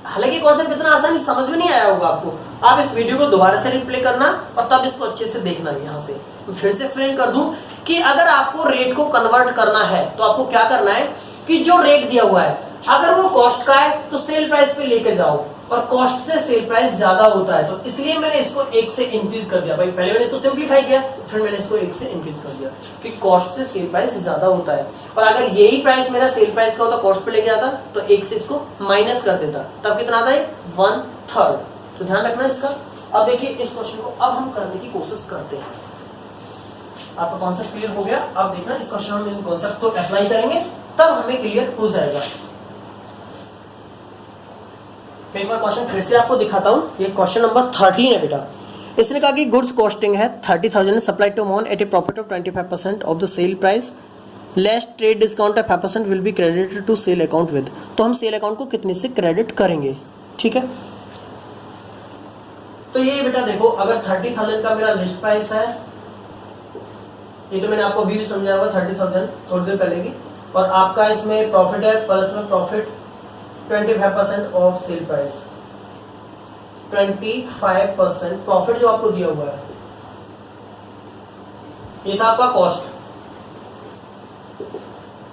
हालांकि कॉन्सेप्ट इतना आसानी समझ में नहीं आया होगा आपको, आप इस वीडियो को दोबारा से रिप्ले करना और तब इसको अच्छे से देखना। यहाँ से फिर से एक्सप्लेन कर दूं कि अगर आपको रेट को कन्वर्ट करना है तो आपको क्या करना है कि जो रेट दिया हुआ है अगर वो कॉस्ट का है तो सेल प्राइस पे लेके जाओ, और कॉस्ट से सेल प्राइस ज्यादा होता है तो इसलिए मैंने इसको 1 से इंक्रीज कर दिया। भाई पहले मैंने इसको सिंप्लीफाई किया, फिर मैंने इसको 1 से इंक्रीज कर दिया कि कॉस्ट से सेल प्राइस ज्यादा होता है, और अगर यही प्राइस मेरा सेल प्राइस का होता कॉस्ट पे लेके जाता तो 1 से इसको माइनस कर देता, तब कितना आता है 1/3। तो ध्यान रखना इसका। अब देखिए इस क्वेश्चन को अब हम करने की कोशिश करते हैं। आपका कॉन्सेप्ट क्लियर हो गया, अब देखना इस क्वेश्चन में हम इन कॉन्सेप्ट को अप्लाई करेंगे तब हमें क्लियर हो जाएगा। एक बार क्वेश्चन फिर से आपको दिखाता हूं, ये क्वेश्चन नंबर 13 है बेटा। इसने कहा कि गुड्स कॉस्टिंग है 30,000 supply to amount at a profit of 25% of the sale price less trade discount 5% will be credited to sale account with. तो हम सेल अकाउंट को कितने से क्रेडिट करेंगे, ठीक है। तो ये बेटा देखो, अगर 30,000 का मेरा लिस्ट प्राइस है, ये तो मैंने आपको अभी भी समझाया होगा 30,000 थोड़ी देर पहले की, और आपका इसमें प्रॉफिट है प्लस में profit 25% of sale price, 25% profit जो आपको दिया हुआ है, ये था आपका कॉस्ट,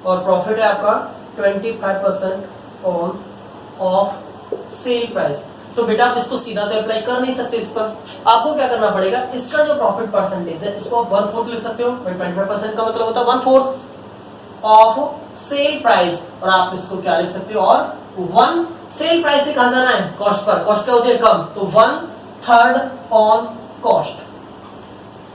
और प्रॉफिट है आपका 25% ऑन ऑफ सेल प्राइस। तो बेटा आप इसको सीधा तो अप्लाई कर नहीं सकते इस पर, आपको क्या करना पड़ेगा, इसका जो प्रॉफिट परसेंटेज है इसको आप 1/4 लिख सकते हो। 25% का मतलब होता है 1/4 ऑफ सेल प्राइस, और आप इसको क्या लिख सकते हो, और 1 सेल प्राइस से कहा जाना है कॉस्ट पर, कॉस्ट क्या होती है कम, तो 1/3 ऑन कॉस्ट।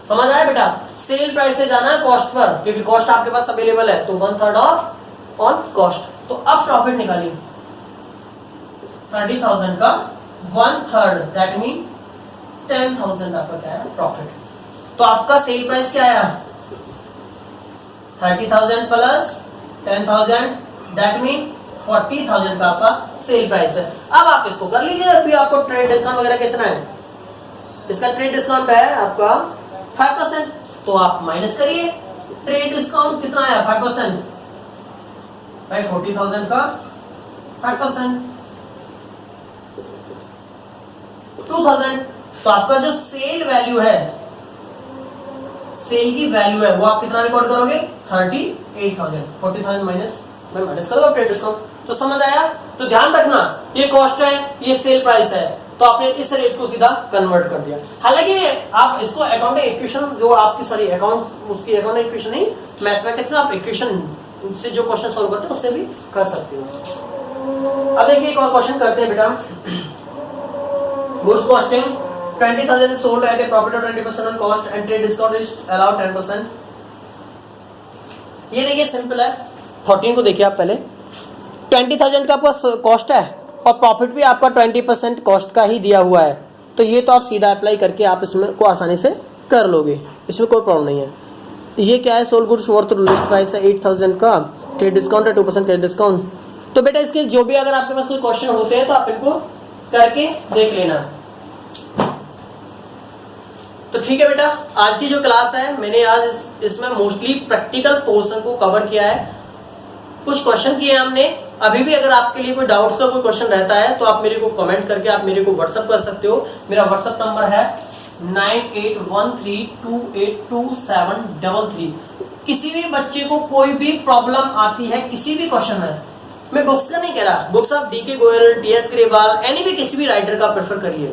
समझ आया बेटा, सेल प्राइस से जाना है कॉस्ट पर क्योंकि कॉस्ट आपके पास अवेलेबल है, तो 1/3 ऑफ ऑन कॉस्ट। तो अब प्रॉफिट निकालिए 30,000 का 1/3 दैट मीन 10,000 आपका क्या है प्रॉफिट। तो आपका सेल प्राइस क्या आया 30,000 प्लस 10,000 दैट मीन 40,000 का आपका सेल प्राइस है। अब आप इसको कर लीजिए, अभी आपको ट्रेड डिस्काउंट वगैरह कितना है, इसका ट्रेड डिस्काउंट है आपका 5%, तो आप माइनस करिए, ट्रेड डिस्काउंट कितना आया 5%, भाई 40,000 का 5% 2,000। तो आपका जो सेल वैल्यू है, सेल की वैल्यू है वो आप कितना रिकॉर्ड करोगे 38,000, 40,000 माइनस करो आप ट्रेड डिस्काउंट। तो समझ आया, तो ध्यान रखना ये कॉस्ट है ये सेल प्राइस है, तो आपने इस रेट को सीधा कन्वर्ट कर दिया। हालांकि आप इसको अकाउंटिंग इक्वेशन जो आपकी सॉरी अकाउंट उसकी अकाउंटिंग इक्वेशन नहीं, मैथमेटिक्स में आप इक्वेशन से जो क्वेश्चन सॉल्व करते हैं उससे भी कर सकते हो। अब देखिए एक और क्वेश्चन करते हैं बेटा। Goods costing 20,000 sold at a profit of 20% on cost and trade discount is allowed 10%। ये देखिए सिंपल है, 14 को देखिए आप पहले, 20,000 का आपका कॉस्ट है और प्रॉफिट भी आपका 20% कॉस्ट का ही दिया हुआ है, तो ये तो आप सीधा अप्लाई करके आप इसमें को आसानी से कर लोगे, इसमें कोई प्रॉब्लम नहीं है। ये क्या है, sold goods worth list price है 8,000 का, ट्रेड डिस्काउंट है 2% ट्रेड डिस्काउंट। तो बेटा इसके जो भी अगर आपके पास कोई क्वेश्चन होते हैं तो आप इनको करके देख लेना। तो ठीक है बेटा, आज की जो क्लास है मैंने आज इसमें मोस्टली प्रैक्टिकल पोर्शन को कवर किया है, कुछ क्वेश्चन किए हमने। अभी भी अगर आपके लिए कोई डाउट्स का कोई क्वेश्चन रहता है तो आप मेरे को कमेंट करके आप मेरे को व्हाट्सएप कर सकते हो। मेरा व्हाट्सएप नंबर है 9813282733। किसी भी बच्चे को कोई भी प्रॉब्लम आती है किसी भी क्वेश्चन में, मैं बुक्स का नहीं कह रहा, बुक्स आप D K Goyal, T S Grewal, any भी किसी भी राइटर का प्रेफर करिए।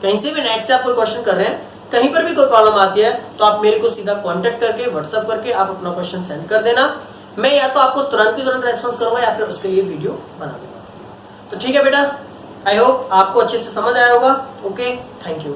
कहीं से भी नेट से आप कोई क्वेश्चन कर रहे हैं, कहीं पर भी कोई प्रॉब्लम आती है तो आप मेरे को सीधा कांटेक्ट करके व्हाट्सएप करके आप अपना क्वेश्चन सेंड कर देना। मैं या तो आपको तुरंत रेस्पॉन्स करूंगा या फिर उसके लिए वीडियो बना दूंगा। तो ठीक है बेटा, आई होप आपको अच्छे से समझ आया होगा। Okay, thank you.